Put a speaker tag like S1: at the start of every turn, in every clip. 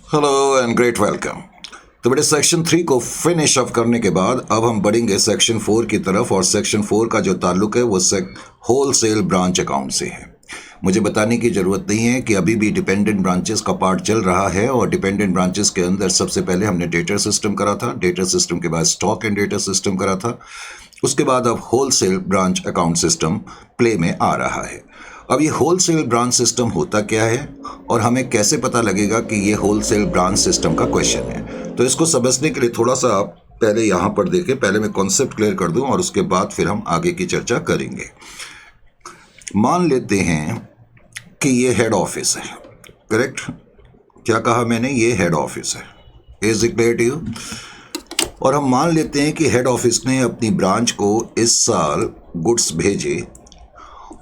S1: Hello and great welcome. तो बेटे section 3 को फिनिश अप करने के बाद अब हम बढ़ेंगे सेक्शन 4 की तरफ, और सेक्शन 4 का जो ताल्लुक है वो होलसेल ब्रांच अकाउंट से है। मुझे बताने की ज़रूरत नहीं है कि अभी भी डिपेंडेंट ब्रांचेस का पार्ट चल रहा है, और डिपेंडेंट ब्रांचेस के अंदर सबसे पहले हमने डेटा सिस्टम करा था, डेटा सिस्टम के बाद स्टॉक एंड डेटा सिस्टम करा था, उसके बाद अब wholesale branch account system play में आ रहा है। अब ये होलसेल ब्रांच सिस्टम होता क्या है और हमें कैसे पता लगेगा कि ये होलसेल ब्रांच सिस्टम का क्वेश्चन है, तो इसको समझने के लिए थोड़ा सा आप पहले यहाँ पर देखें। पहले मैं कॉन्सेप्ट क्लियर कर दूं और उसके बाद फिर हम आगे की चर्चा करेंगे। मान लेते हैं कि ये हेड ऑफिस है, करेक्ट? क्या कहा मैंने? ये हेड ऑफिस है। Is it clear to you? और हम मान लेते हैं कि हेड ऑफिस ने अपनी ब्रांच को इस साल गुड्स भेजे,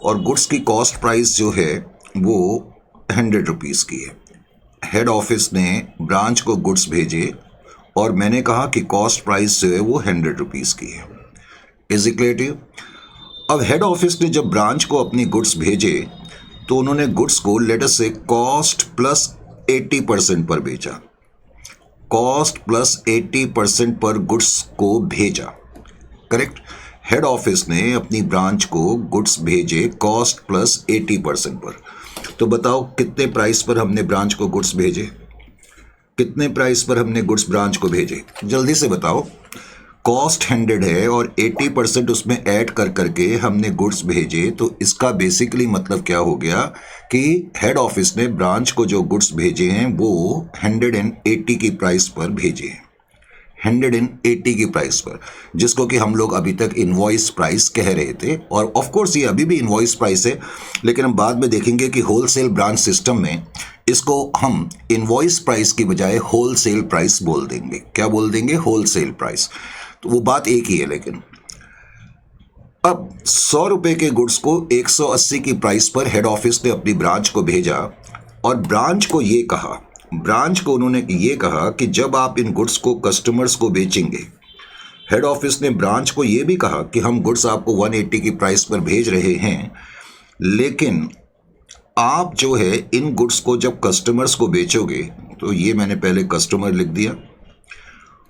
S1: और गुड्स की कॉस्ट प्राइस जो है वो 100 रुपीज़ की है। हेड ऑफिस ने ब्रांच को गुड्स भेजे और मैंने कहा कि कॉस्ट प्राइस जो है वो 100 रुपीज़ की है। Is it clear to you? अब हेड ऑफिस ने जब ब्रांच को अपनी गुड्स भेजे तो उन्होंने गुड्स को लेट अस से कॉस्ट प्लस 80% पर बेचा। कॉस्ट प्लस 80% पर गुड्स को भेजा, करेक्ट? हेड ऑफिस ने अपनी ब्रांच को गुड्स भेजे कॉस्ट प्लस 80% पर। तो बताओ कितने प्राइस पर हमने ब्रांच को गुड्स भेजे? कितने प्राइस पर हमने गुड्स ब्रांच को भेजे? जल्दी से बताओ। कॉस्ट 100 है और 80% उसमें ऐड कर करके हमने गुड्स भेजे, तो इसका बेसिकली मतलब क्या हो गया कि हेड ऑफिस ने ब्रांच को जो गुड्स भेजे हैं वो 180 की प्राइस पर भेजे हैं। 180 की प्राइस पर, जिसको कि हम लोग अभी तक इनवॉइस प्राइस कह रहे थे। और ऑफ कोर्स ये अभी भी इनवॉइस प्राइस है, लेकिन हम बाद में देखेंगे कि होलसेल ब्रांच सिस्टम में इसको हम इनवॉइस प्राइस की बजाय होलसेल प्राइस बोल देंगे। क्या बोल देंगे? Wholesale price. तो वो बात एक ही है। लेकिन अब 100 रुपए के गुड्स को 180 की प्राइस पर हेड ऑफिस ने अपनी ब्रांच को भेजा, और ब्रांच को उन्होंने ये कहा कि जब आप इन गुड्स को कस्टमर्स को बेचेंगे, हेड ऑफिस ने ब्रांच को ये भी कहा कि हम गुड्स आपको 180 की प्राइस पर भेज रहे हैं, लेकिन आप जो है इन गुड्स को जब कस्टमर्स को बेचोगे, तो ये मैंने पहले कस्टमर लिख दिया,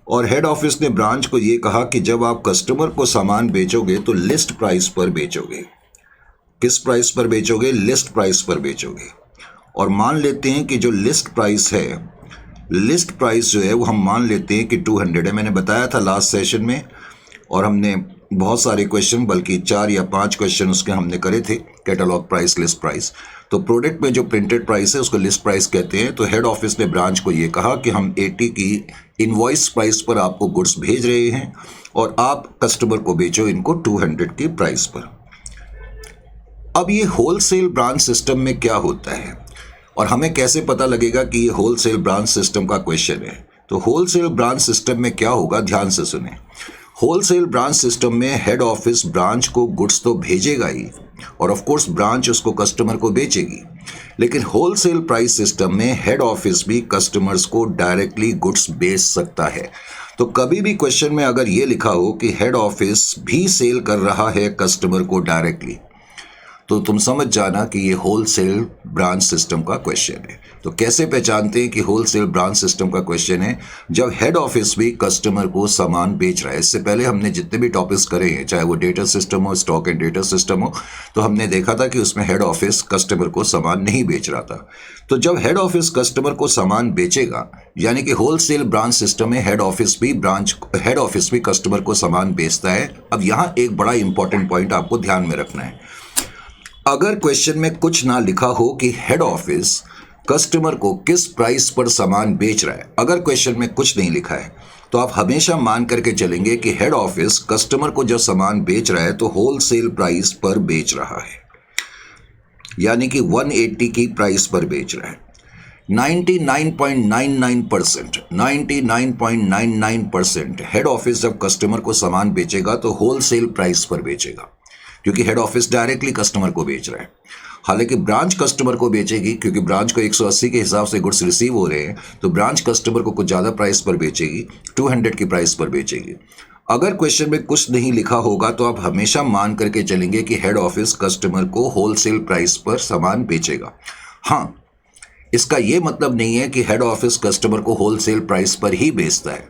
S1: और हेड ऑफिस ने ब्रांच को ये कहा कि जब आप कस्टमर को सामान बेचोगे तो लिस्ट प्राइस पर बेचोगे। किस प्राइस पर बेचोगे? लिस्ट प्राइस पर बेचोगे। और मान लेते हैं कि जो लिस्ट प्राइस है, लिस्ट प्राइस जो है वो हम मान लेते हैं कि 200 है। मैंने बताया था लास्ट सेशन में, और हमने बहुत सारे क्वेश्चन, बल्कि 4 या 5 क्वेश्चन उसके हमने करे थे, कैटलॉग प्राइस, लिस्ट प्राइस। तो प्रोडक्ट में जो प्रिंटेड प्राइस है उसको लिस्ट प्राइस कहते हैं। तो हेड ऑफिस ने ब्रांच को ये कहा कि हम 80 की इनवॉइस प्राइस पर आपको गुड्स भेज रहे हैं, और आप कस्टमर को बेचो इनको 200 की प्राइस पर। अब ये होलसेल ब्रांच सिस्टम में क्या होता है और हमें कैसे पता लगेगा कि ये होलसेल ब्रांच सिस्टम का क्वेश्चन है? तो होलसेल ब्रांच सिस्टम में क्या होगा, ध्यान से सुने। होलसेल ब्रांच सिस्टम में हेड ऑफिस ब्रांच को गुड्स तो भेजेगा ही, और ऑफ कोर्स ब्रांच उसको कस्टमर को बेचेगी, लेकिन होलसेल प्राइस सिस्टम में हेड ऑफिस भी कस्टमर्स को डायरेक्टली गुड्स बेच सकता है। तो कभी भी क्वेश्चन में अगर ये लिखा हो कि हेड ऑफिस भी सेल कर रहा है कस्टमर को डायरेक्टली, तो तुम समझ जाना कि ये होलसेल ब्रांच सिस्टम का क्वेश्चन है। तो कैसे पहचानते हैं कि होलसेल ब्रांच सिस्टम का क्वेश्चन है? जब हेड ऑफिस भी कस्टमर को सामान बेच रहा है। इससे पहले हमने जितने भी टॉपिक्स करे हैं, चाहे वो डेटा सिस्टम हो, स्टॉक एंड डेटा सिस्टम हो, तो हमने देखा था कि उसमें हेड ऑफिस कस्टमर को सामान नहीं बेच रहा था। तो जब हेड ऑफिस कस्टमर को सामान बेचेगा, यानी कि होलसेल ब्रांच सिस्टम में हेड ऑफिस भी कस्टमर को सामान बेचता है। अब यहाँ एक बड़ा इंपॉर्टेंट पॉइंट आपको ध्यान में रखना है। अगर क्वेश्चन में कुछ ना लिखा हो कि हेड ऑफिस कस्टमर को किस प्राइस पर सामान बेच रहा है, अगर क्वेश्चन में कुछ नहीं लिखा है, तो आप हमेशा मान करके चलेंगे कि हेड ऑफिस कस्टमर को जो सामान बेच रहा है तो होलसेल प्राइस पर बेच रहा है, यानी कि 180 की प्राइस पर बेच रहा है। 99.99% हेड ऑफिस जब कस्टमर को सामान बेचेगा तो होलसेल प्राइस पर बेचेगा, क्योंकि हेड ऑफिस डायरेक्टली कस्टमर को बेच रहा है। हालांकि ब्रांच कस्टमर को बेचेगी, क्योंकि ब्रांच को 180 के हिसाब से गुड्स रिसीव हो रहे हैं, तो ब्रांच कस्टमर को कुछ ज़्यादा प्राइस पर बेचेगी, 200 की प्राइस पर बेचेगी। अगर क्वेश्चन में कुछ नहीं लिखा होगा तो आप हमेशा मान करके चलेंगे कि हेड ऑफिस कस्टमर को होलसेल प्राइस पर सामान बेचेगा। हाँ, इसका ये मतलब नहीं है कि हेड ऑफिस कस्टमर को होलसेल प्राइस पर ही बेचता है।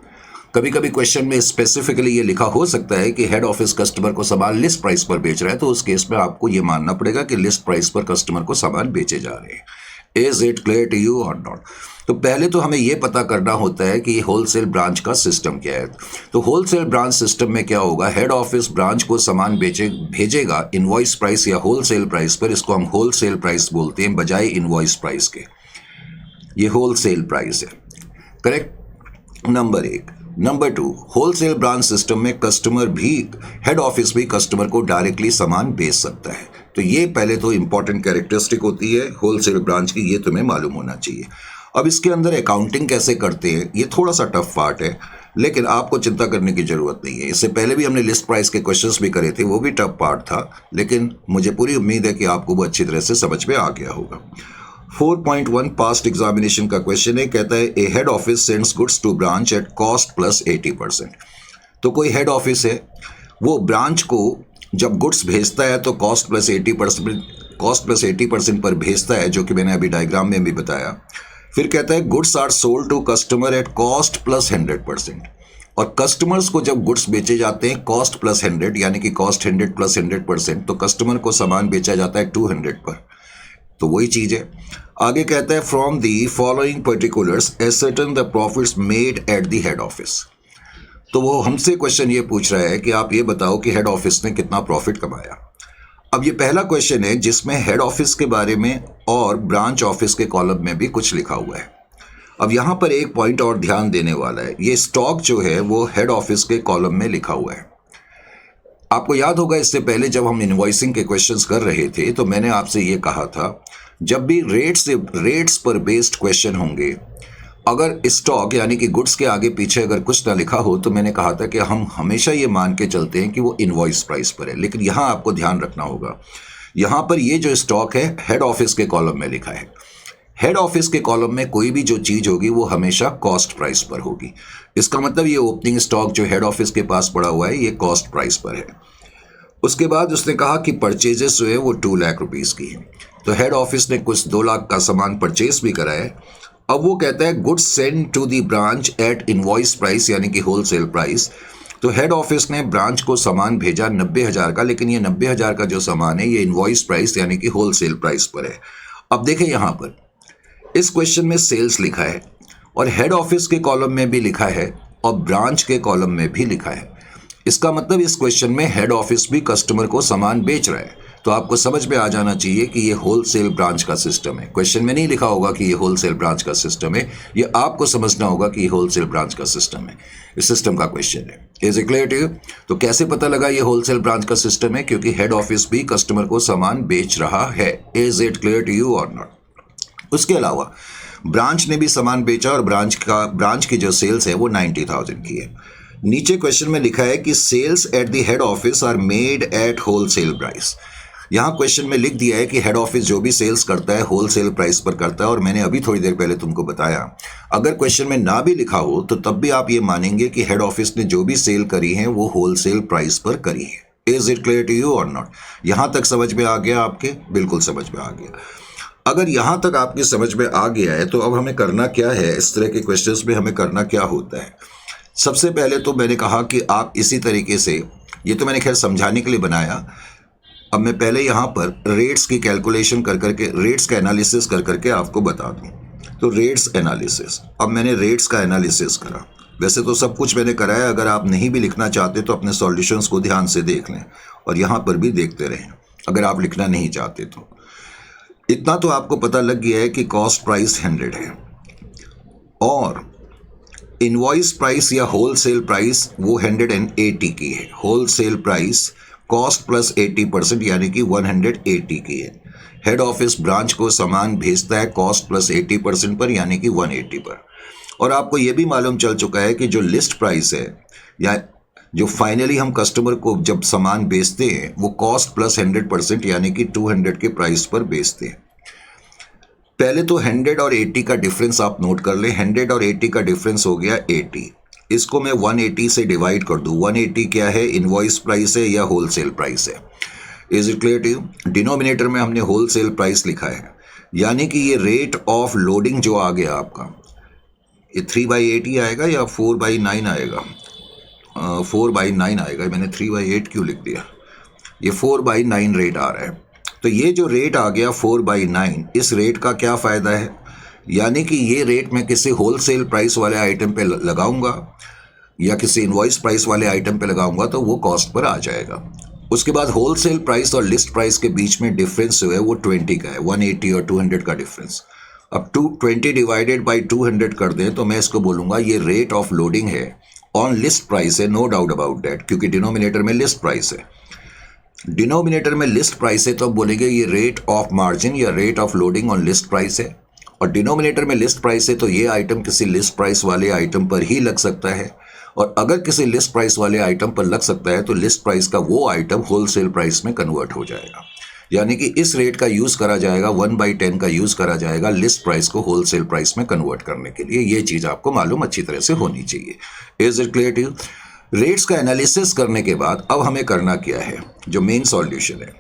S1: कभी कभी क्वेश्चन में स्पेसिफिकली ये लिखा हो सकता है कि हेड ऑफिस कस्टमर को सामान लिस्ट प्राइस पर बेच रहा है, तो उस केस में आपको ये मानना पड़ेगा कि लिस्ट प्राइस पर कस्टमर को सामान बेचे जा रहे हैं। Is it clear to you और नॉट? तो पहले तो हमें यह पता करना होता है कि होलसेल ब्रांच का सिस्टम क्या है। तो होलसेल ब्रांच सिस्टम में क्या होगा, हेड ऑफिस ब्रांच को सामान भेजेगा इनवॉइस प्राइस या होलसेल प्राइस पर। इसको हम होलसेल प्राइस बोलते हैं बजाय इनवॉइस प्राइस के। ये होलसेल प्राइस है, correct, number 1। Number 2, wholesale branch system में कस्टमर भी, हेड ऑफिस भी कस्टमर को डायरेक्टली सामान बेच सकता है। तो ये पहले तो इंपॉर्टेंट कैरेक्टरिस्टिक होती है होलसेल ब्रांच की, ये तुम्हें मालूम होना चाहिए। अब इसके अंदर अकाउंटिंग कैसे करते हैं, ये थोड़ा सा टफ पार्ट है, लेकिन आपको चिंता करने की जरूरत नहीं है। इससे पहले भी हमने लिस्ट प्राइस के क्वेश्चंस भी करे थे, वो भी टफ पार्ट था, लेकिन मुझे पूरी उम्मीद है कि आपको वो अच्छी तरह से समझ में आ गया होगा। 4.1 पास्ट एग्जामिनेशन का क्वेश्चन है, कहता है A head office sends goods to branch at cost plus 80%। तो कोई हेड ऑफिस है, वो ब्रांच को जब गुड्स भेजता है तो कॉस्ट प्लस 80% पर भेजता है, जो कि मैंने अभी डायग्राम में भी बताया। फिर कहता है goods are sold to customer at cost plus 100%। और कस्टमर्स को जब गुड्स बेचे जाते हैं कॉस्ट प्लस 100, यानी कि कॉस्ट 100 प्लस 100%, तो कस्टमर को सामान बेचा जाता है 200 पर। तो वही चीज है। आगे कहता है from the following particulars ascertain the profits made at the head office. तो वो हमसे क्वेश्चन ये पूछ रहा है कि आप ये बताओ कि हेड ऑफिस ने कितना प्रॉफिट कमाया। अब ये पहला क्वेश्चन है जिसमें हेड ऑफिस के बारे में और ब्रांच ऑफिस के कॉलम में भी कुछ लिखा हुआ है। अब यहां पर एक पॉइंट और ध्यान देने वाला है, ये स्टॉक जो है वो हेड ऑफिस के कॉलम में लिखा हुआ है। आपको याद होगा इससे पहले जब हम इनवॉइसिंग के क्वेश्चंस कर रहे थे तो मैंने आपसे ये कहा था, जब भी रेट्स पर बेस्ड क्वेश्चन होंगे, अगर स्टॉक यानी कि गुड्स के आगे पीछे अगर कुछ ना लिखा हो, तो मैंने कहा था कि हम हमेशा ये मान के चलते हैं कि वो इनवॉइस प्राइस पर है। लेकिन यहां आपको ध्यान रखना होगा, यहां पर ये जो स्टॉक है हेड ऑफिस के कॉलम में लिखा है। हेड ऑफिस के कॉलम में कोई भी जो चीज होगी वो हमेशा कॉस्ट प्राइस पर होगी। इसका मतलब ये ओपनिंग स्टॉक जो हेड ऑफिस के पास पड़ा हुआ है ये कॉस्ट प्राइस पर है। उसके बाद उसने कहा कि परचेजेस जो है वो 2 लाख रुपीस की है। तो हेड ऑफिस ने कुछ 2 लाख का सामान परचेस भी करा है। अब वो कहता है goods send to the branch at invoice price, यानी कि होलसेल प्राइस। तो हेड ऑफिस ने ब्रांच को सामान भेजा 90,000 का, लेकिन ये 90,000 का जो सामान है ये इनवॉइस प्राइस यानी कि होलसेल प्राइस पर है। अब देखें यहां पर इस क्वेश्चन में सेल्स लिखा है और हेड ऑफिस के कॉलम में भी लिखा है और ब्रांच के कॉलम में भी लिखा है। इसका मतलब इस क्वेश्चन में हेड ऑफिस भी कस्टमर को सामान बेच रहा है। तो आपको समझ में आ जाना चाहिए कि ये होलसेल ब्रांच का सिस्टम है। क्वेश्चन में नहीं लिखा होगा कि ये होलसेल ब्रांच का सिस्टम है, ये आपको समझना होगा कि ये होलसेल ब्रांच का सिस्टम है। इस सिस्टम का क्वेश्चन है। Is it clear to you? तो कैसे पता लगा ये होलसेल ब्रांच का सिस्टम है? क्योंकि हेड ऑफिस भी कस्टमर को सामान बेच रहा है। Is it clear to you और नॉट? उसके अलावा ब्रांच ने भी सामान बेचा और ब्रांच की जो सेल्स है वो 90,000 की है। नीचे क्वेश्चन में लिखा है कि sales at the head office are made at wholesale price. यहां क्वेश्चन में लिख दिया है कि हेड ऑफिस जो भी सेल्स करता है होलसेल प्राइस पर करता है। और मैंने अभी थोड़ी देर पहले तुमको बताया, अगर क्वेश्चन में ना भी लिखा हो तो तब भी आप ये मानेंगे कि हेड ऑफिस ने जो भी सेल करी है वो होलसेल प्राइस पर करी है। Is it clear to you और नॉट? यहां तक समझ में आ गया आपके? बिल्कुल समझ में आ गया। अगर यहां तक आपकी समझ में आ गया है तो अब हमें करना क्या है, इस तरह के क्वेश्चंस में हमें करना क्या होता है। सबसे पहले तो मैंने कहा कि आप इसी तरीके से, ये तो मैंने खैर समझाने के लिए बनाया। अब मैं पहले यहाँ पर रेट्स की कैलकुलेशन कर करके, रेट्स का एनालिसिस कर करके आपको बता दूँ। तो रेट्स एनालिसिस, अब मैंने रेट्स का एनालिसिस करा। वैसे तो सब कुछ मैंने कराया, अगर आप नहीं भी लिखना चाहते तो अपने सॉल्यूशंस को ध्यान से देख लें और यहाँ पर भी देखते रहें अगर आप लिखना नहीं चाहते तो। इतना तो आपको पता लग गया है कि कॉस्ट प्राइस 100 है और इनवॉइस प्राइस या होलसेल प्राइस वो 180 की है। होलसेल प्राइस कॉस्ट प्लस 80% यानी कि 180 की है। हेड ऑफिस ब्रांच को सामान भेजता है कॉस्ट प्लस 80% पर यानी कि 180 पर। और आपको यह भी मालूम चल चुका है कि जो लिस्ट प्राइस है या जो फाइनली हम कस्टमर को जब सामान बेचते हैं वो कॉस्ट प्लस 100% यानी कि 200 के प्राइस पर बेचते हैं। पहले तो 100 और 80 का डिफरेंस आप नोट कर लें। 100 और 80 का डिफरेंस हो गया 80। इसको मैं 180 से डिवाइड कर दूं। 180 क्या है? इनवॉइस प्राइस है या होलसेल प्राइस है। Is it clear to you? Denominator में हमने होलसेल प्राइस लिखा है, यानी कि ये रेट ऑफ लोडिंग जो आ गया आपका, ये 3/8 ही आएगा या 4/9 आएगा? 4/9 आएगा। मैंने 3/8 क्यों लिख दिया? ये 4/9 रेट आ रहा है। तो ये जो रेट आ गया 4/9, इस रेट का क्या फ़ायदा है? यानी कि ये रेट मैं किसी होलसेल प्राइस वाले आइटम पे लगाऊंगा या किसी इनवॉइस प्राइस वाले आइटम पे लगाऊंगा तो वो कॉस्ट पर आ जाएगा। उसके बाद होलसेल प्राइस और लिस्ट प्राइस के बीच में डिफरेंस जो है वो 20 का है, 180 और 200 का डिफरेंस। अब 220 डिवाइडेड बाई 200 कर दें तो मैं इसको बोलूँगा ये रेट ऑफ लोडिंग है ऑन लिस्ट प्राइस है, नो डाउट अबाउट डैट, क्योंकि डिनोमिनेटर में लिस्ट प्राइस है। डिनोमिनेटर में लिस्ट प्राइस है तो अब बोलेंगे ये रेट ऑफ मार्जिन या rate of loading on list price है। और डिनोमिनेटर में लिस्ट प्राइस है तो ये आइटम किसी लिस्ट प्राइस वाले आइटम पर ही लग सकता है, और अगर किसी लिस्ट प्राइस वाले आइटम पर लग सकता है तो लिस्ट प्राइस का वो आइटम होलसेल प्राइस में कन्वर्ट हो जाएगा। यानी कि इस रेट का यूज़ करा जाएगा, 1/10 का यूज़ करा जाएगा लिस्ट प्राइस को होलसेल प्राइस में कन्वर्ट करने के लिए। ये चीज़ आपको मालूम अच्छी तरह से होनी चाहिए। Is it clear to you? Rates का एनालिसिस करने के बाद अब हमें करना क्या है, जो मेन सॉल्यूशन है।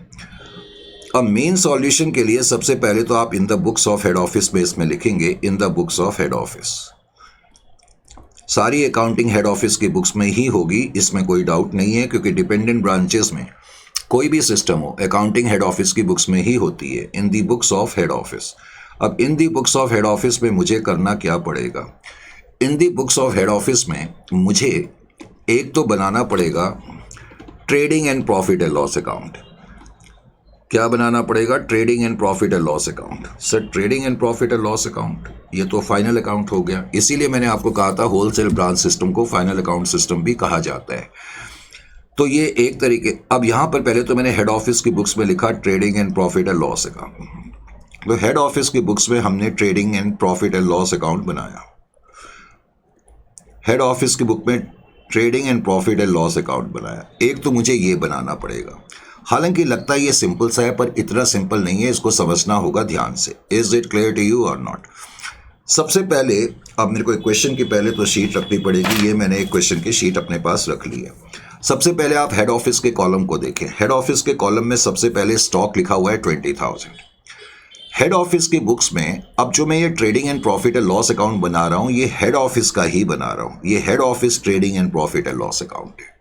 S1: अब मेन सॉल्यूशन के लिए सबसे पहले तो आप in the books of head office में इसमें लिखेंगे in the books of head office. सारी अकाउंटिंग हेड ऑफिस की बुक्स में ही होगी, इसमें कोई डाउट नहीं है, क्योंकि डिपेंडेंट ब्रांचेस में कोई भी सिस्टम हो अकाउंटिंग हेड ऑफिस की बुक्स में ही होती है, इन दी बुक्स ऑफ हेड ऑफिस। अब इन दी बुक्स ऑफ हेड ऑफिस में मुझे करना क्या पड़ेगा? इन दी बुक्स ऑफ हेड ऑफिस में मुझे एक तो बनाना पड़ेगा trading and profit and loss account. क्या बनाना पड़ेगा? Trading and profit and loss account. Sir trading and profit and loss account ये तो फाइनल अकाउंट हो गया, इसीलिए मैंने आपको कहा था होलसेल ब्रांच सिस्टम को फाइनल अकाउंट सिस्टम भी कहा जाता है। तो ये एक तरीके। अब यहाँ पर पहले तो मैंने हेड ऑफिस की बुक्स में लिखा trading and profit and loss account. तो हेड ऑफिस की बुक्स में हमने trading and profit and loss account बनाया। हेड ऑफिस की बुक में trading and profit and loss account बनाया। एक तो मुझे ये बनाना पड़ेगा। हालांकि लगता है ये सिंपल सा है, पर इतना सिंपल नहीं है, इसको समझना होगा ध्यान से। Is it clear to you और नॉट? सबसे पहले अब मेरे को एक क्वेश्चन की पहले तो शीट रखनी पड़ेगी। ये मैंने एक क्वेश्चन की शीट अपने पास रख ली है। सबसे पहले आप हेड ऑफिस के कॉलम को देखें। हेड ऑफिस के कॉलम में सबसे पहले स्टॉक लिखा हुआ है 20,000। हेड ऑफिस की बुक्स में अब जो मैं ये trading and profit and loss account बना रहा हूँ, ये हेड ऑफिस का ही बना रहा हूँ। ये head office trading and profit and loss account है।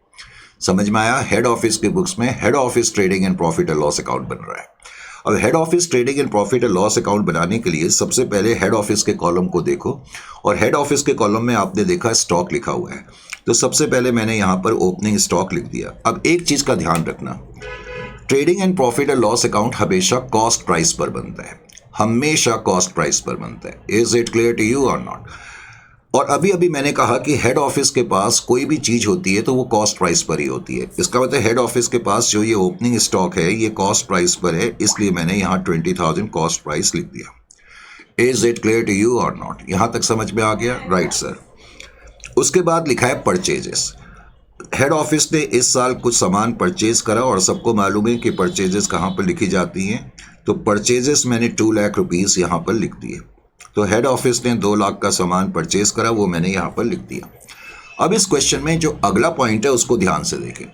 S1: समझ में आया? हेड ऑफिस की बुक्स में head office trading and profit and loss account बन रहा है। अब head office trading and profit and loss account बनाने के लिए सबसे पहले हेड ऑफिस के कॉलम को देखो, और हेड ऑफिस के कॉलम में आपने देखा स्टॉक लिखा हुआ है, तो सबसे पहले मैंने यहाँ पर ओपनिंग स्टॉक लिख दिया। अब एक चीज़ का ध्यान रखना, trading and profit and loss account हमेशा कॉस्ट प्राइस पर बनता है, हमेशा कॉस्ट प्राइस पर बनता है। Is it clear to you और नॉट? और अभी अभी मैंने कहा कि हेड ऑफिस के पास कोई भी चीज़ होती है तो वो कॉस्ट प्राइस पर ही होती है। इसका मतलब हेड ऑफिस के पास जो ये ओपनिंग स्टॉक है ये कॉस्ट प्राइस पर है, इसलिए मैंने यहाँ 20,000 कॉस्ट प्राइस लिख दिया। Is it clear to you और नॉट? यहाँ तक समझ में आ गया? Right sir. उसके बाद लिखा है परचेजेस। हेड ऑफिस ने इस साल कुछ सामान परचेज करा, और सबको मालूम है कि परचेजेस कहाँ पर लिखी जाती हैं। तो परचेजेस मैंने 2 लाख रुपीज़ यहाँ पर लिख दिए। तो हेड ऑफिस ने 2 लाख का सामान परचेज करा, वो मैंने यहाँ पर लिख दिया। अब इस क्वेश्चन में जो अगला पॉइंट है उसको ध्यान से देखें।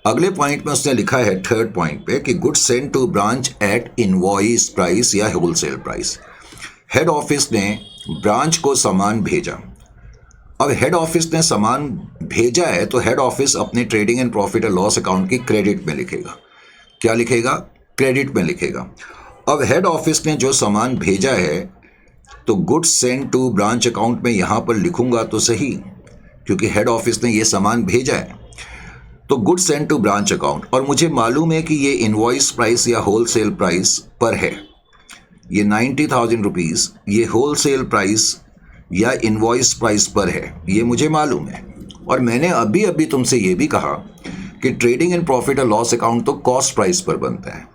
S1: अगले पॉइंट में उसने लिखा है थर्ड पॉइंट पे कि goods send to branch at invoice price या होलसेल प्राइस। हेड ऑफिस ने ब्रांच को सामान भेजा। अब हेड ऑफिस ने सामान भेजा है तो हेड ऑफिस अपने trading and profit and loss account की क्रेडिट में लिखेगा। क्या लिखेगा? क्रेडिट में लिखेगा। अब हेड ऑफिस ने जो सामान भेजा है तो goods send to branch account में यहाँ पर लिखूंगा तो सही, क्योंकि हेड ऑफिस ने ये सामान भेजा है। तो goods send to branch account, और मुझे मालूम है कि ये इनवॉइस प्राइस या होलसेल प्राइस पर है। ये 90,000 रुपीज़ ये होलसेल प्राइस या इनवॉइस प्राइस पर है, ये मुझे मालूम है। और मैंने अभी अभी तुमसे ये भी कहा कि ट्रेडिंग एंड प्रॉफिट और लॉस अकाउंट तो कॉस्ट प्राइस पर बनता है।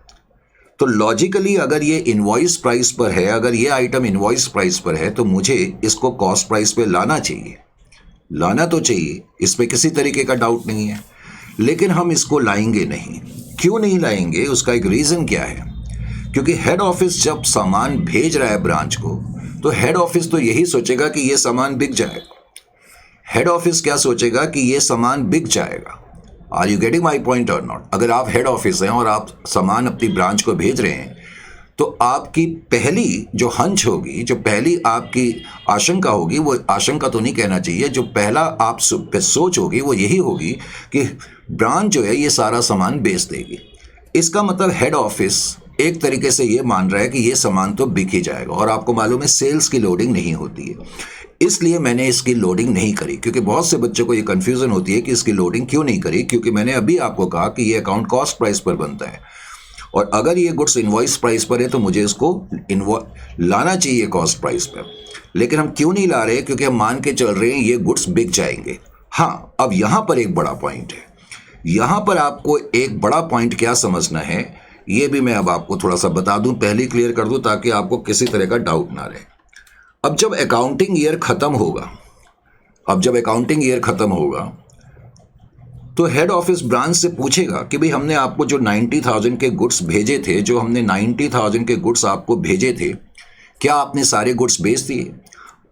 S1: तो लॉजिकली अगर ये इनवॉइस प्राइस पर है, अगर ये आइटम इनवॉइस प्राइस पर है, तो मुझे इसको कॉस्ट प्राइस पे लाना चाहिए। लाना तो चाहिए, इस पे किसी तरीके का डाउट नहीं है। लेकिन हम इसको लाएंगे नहीं। क्यों नहीं लाएंगे? उसका एक रीज़न क्या है? क्योंकि हेड ऑफिस जब सामान भेज रहा है ब्रांच को, तो हेड ऑफिस तो यही सोचेगा कि ये सामान बिक जाएगा। हेड ऑफिस क्या सोचेगा कि ये सामान बिक जाएगा। Are you getting my point or not? अगर आप हेड ऑफिस हैं और आप सामान अपनी ब्रांच को भेज रहे हैं, तो आपकी पहली जो हंच होगी, जो पहली आपकी आशंका होगी, वो आशंका तो नहीं कहना चाहिए, जो पहला आप सोच होगी वो यही होगी कि ब्रांच जो है ये सारा सामान बेच देगी। इसका मतलब हेड ऑफिस एक तरीके से ये मान रहा है कि ये सामान तो बिक ही जाएगा, और आपको मालूम है सेल्स की लोडिंग नहीं होती है, इसलिए मैंने इसकी लोडिंग नहीं करी। क्योंकि बहुत से बच्चों को ये कन्फ्यूजन होती है कि इसकी लोडिंग क्यों नहीं करी, क्योंकि मैंने अभी आपको कहा कि ये अकाउंट कॉस्ट प्राइस पर बनता है, और अगर ये गुड्स इनवॉइस प्राइस पर है तो मुझे इसको लाना चाहिए कॉस्ट प्राइस पर। लेकिन हम क्यों नहीं ला रहे? क्योंकि हम मान के चल रहे हैं ये गुड्स बिक जाएंगे। हाँ, अब यहां पर एक बड़ा पॉइंट है, यहां पर आपको एक बड़ा पॉइंट क्या समझना है, ये भी मैं अब आपको थोड़ा सा बता दूं, पहले क्लियर कर दूं ताकि आपको किसी तरह का डाउट ना रहे। अब जब अकाउंटिंग ईयर खत्म होगा, तो हेड ऑफिस ब्रांच से पूछेगा कि भाई हमने आपको जो 90,000 के गुड्स भेजे थे, जो हमने 90,000 के गुड्स आपको भेजे थे, क्या आपने सारे गुड्स बेच दिए?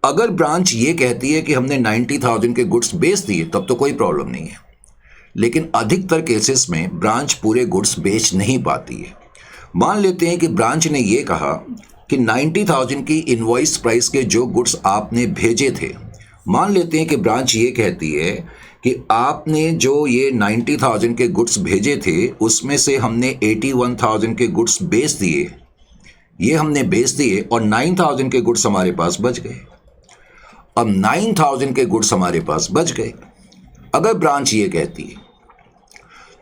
S1: अगर ब्रांच ये कहती है कि हमने 90,000 के गुड्स बेच दिए तब तो कोई प्रॉब्लम नहीं है, लेकिन अधिकतर केसेस में ब्रांच पूरे गुड्स बेच नहीं पाती है। मान लेते हैं कि ब्रांच ने ये कहा कि 90,000 की इनवॉइस प्राइस के जो गुड्स आपने भेजे थे, मान लेते हैं कि ब्रांच ये कहती है कि आपने जो ये 90,000 के गुड्स भेजे थे उसमें से हमने 81,000 के गुड्स बेच दिए, ये हमने बेच दिए, और 9,000 के गुड्स हमारे पास बच गए। अब 9,000 के गुड्स हमारे पास बच गए, अगर ब्रांच ये कहती है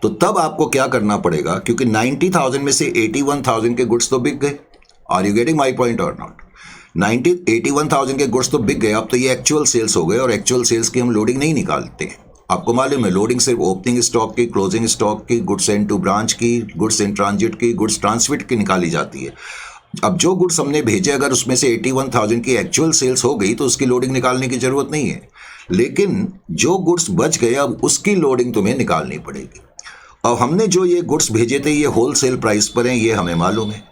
S1: तो तब आपको क्या करना पड़ेगा, क्योंकि 90,000 में से 81,000 के गुड्स तो बिक गए। Are you getting my point or not? 81,000 के गुड्स तो बिक गए, अब तो ये एक्चुअल सेल्स हो गए, और एक्चुअल सेल्स की हम लोडिंग नहीं निकालते हैं। आपको मालूम है लोडिंग सिर्फ ओपनिंग स्टॉक की, क्लोजिंग स्टॉक की, गुड्स सेंड टू ब्रांच की, गुड्स इन ट्रांजिट की, गुड्स ट्रांसमिट की निकाली जाती है। अब जो गुड्स हमने भेजे अगर उसमें से 81,000 की एक्चुअल सेल्स हो गई तो उसकी लोडिंग निकालने की जरूरत नहीं है, लेकिन जो गुड्स बच गए अब उसकी लोडिंग तुम्हें निकालनी पड़ेगी। अब हमने जो ये गुड्स भेजे थे ये होलसेल प्राइस पर हैं, ये हमें मालूम है,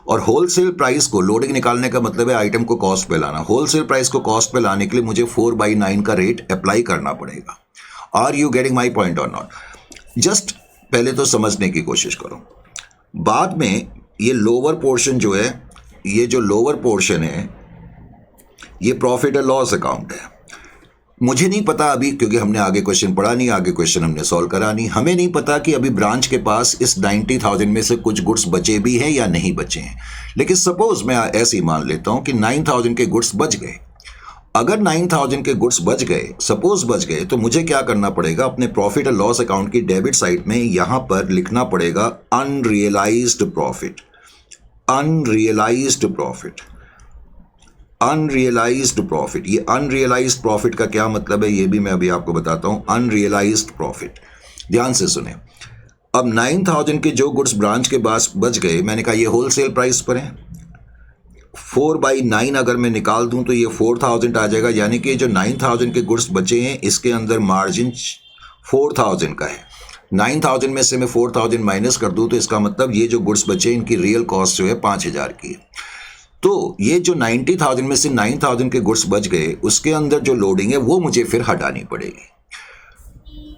S1: और होलसेल प्राइस को लोडिंग निकालने का मतलब है आइटम को कॉस्ट पे लाना। होलसेल प्राइस को कॉस्ट पे लाने के लिए मुझे 4/9 का रेट अप्लाई करना पड़ेगा। Are you getting my point or not? Just पहले तो समझने की कोशिश करो, बाद में ये लोअर पोर्शन जो है, ये जो लोअर पोर्शन है ये प्रॉफिट एंड लॉस अकाउंट है। मुझे नहीं पता अभी, क्योंकि हमने आगे क्वेश्चन पढ़ा नहीं, आगे क्वेश्चन हमने सॉल्व करा नहीं, हमें नहीं पता कि अभी ब्रांच के पास इस 90,000 में से कुछ गुड्स बचे भी हैं या नहीं बचे हैं। लेकिन सपोज मैं ऐसे ही मान लेता हूं कि 9,000 के गुड्स बच गए। अगर 9,000 के गुड्स बच गए, सपोज बच गए, तो मुझे क्या करना पड़ेगा, अपने प्रॉफिट एंड लॉस अकाउंट की डेबिट साइड में यहां पर लिखना पड़ेगा unrealised profit. Unrealised profit, unrealised profit. ये अनरियलाइज्ड प्रॉफिट का क्या मतलब है ये भी मैं अभी आपको बताता हूं। अनरियलाइज्ड प्रॉफिट, ध्यान से सुने। अब 9,000 के जो गुड्स ब्रांच के पास बच गए, मैंने कहा ये होलसेल प्राइस पर है, 4/9 अगर मैं निकाल दूं तो ये 4,000 आ जाएगा, यानी कि जो 9,000 के गुड्स बचे हैं इसके अंदर मार्जिन 4,000 का है। 9,000 में से मैं 4,000 माइनस कर दूं तो इसका मतलब ये जो गुड्स बचे इनकी रियल कॉस्ट जो है 5,000 की है। तो ये जो 90,000 में से 9,000 के गुड्स बच गए उसके अंदर जो लोडिंग है वो मुझे फिर हटानी पड़ेगी।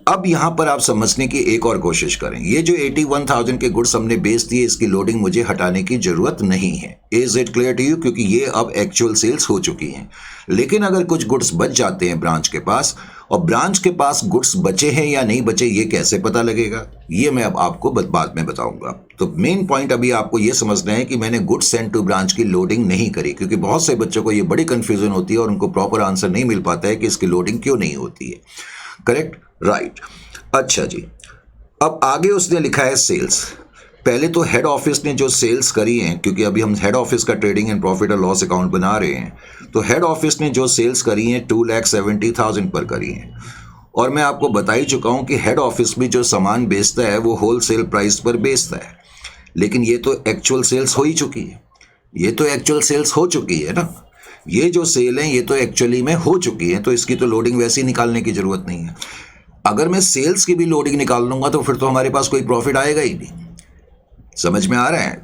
S1: अब यहां पर आप समझने की एक और कोशिश करें, ये जो 81,000 के गुड्स हमने बेच दिए इसकी लोडिंग मुझे हटाने की जरूरत नहीं है। Is it clear to you? क्योंकि ये अब एक्चुअल सेल्स हो चुकी हैं। लेकिन अगर कुछ गुड्स बच जाते हैं ब्रांच के पास, और ब्रांच के पास गुड्स बचे हैं या नहीं बचे ये कैसे पता लगेगा, ये मैं अब आपको बाद में बताऊंगा। तो मेन पॉइंट अभी आपको ये समझना है कि मैंने गुड्स सेंड टू ब्रांच की लोडिंग नहीं करी, क्योंकि बहुत से बच्चों को ये बड़ी कंफ्यूजन होती है और उनको प्रॉपर आंसर नहीं मिल पाता है कि इसकी लोडिंग क्यों नहीं होती है। Correct, right. अच्छा जी, अब आगे उसने लिखा है सेल्स। पहले तो हेड ऑफिस ने जो सेल्स करी हैं, क्योंकि अभी हम हेड ऑफिस का ट्रेडिंग एंड प्रॉफिट और लॉस अकाउंट बना रहे हैं, तो हेड ऑफिस ने जो सेल्स करी हैं 2,70,000 पर करी हैं। और मैं आपको बता ही चुका हूं कि हेड ऑफिस भी जो सामान बेचता है वो होलसेल प्राइस पर बेचता है, लेकिन ये तो एक्चुअल सेल्स हो ही चुकी है। ये तो एक्चुअल सेल्स हो चुकी है ना, ये जो सेल है ये तो एक्चुअली में हो चुकी है, तो इसकी तो लोडिंग वैसे ही निकालने की जरूरत नहीं है। अगर मैं सेल्स की भी लोडिंग निकाल लूंगा तो फिर तो हमारे पास कोई प्रॉफिट आएगा ही नहीं। समझ में आ रहा है?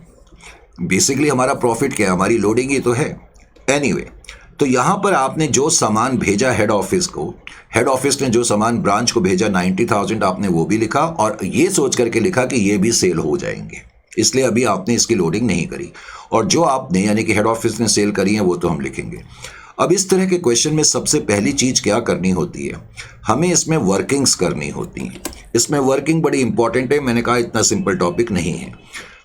S1: बेसिकली हमारा प्रॉफिट क्या है, हमारी लोडिंग ही तो है। एनीवे, तो यहां पर आपने जो सामान भेजा हेड ऑफिस को, हेड ऑफिस ने जो सामान ब्रांच को भेजा 90,000 आपने वो भी लिखा, और ये सोच करके लिखा कि ये भी सेल हो जाएंगे। इसलिए अभी आपने इसकी लोडिंग नहीं करी, और जो आपने यानी कि हेड ऑफिस ने सेल करी है वो तो हम लिखेंगे। अब इस तरह के क्वेश्चन में सबसे पहली चीज क्या करनी होती है, हमें इसमें वर्किंग्स करनी होती हैं। इसमें वर्किंग बड़ी इंपॉर्टेंट है, मैंने कहा इतना सिंपल टॉपिक नहीं है।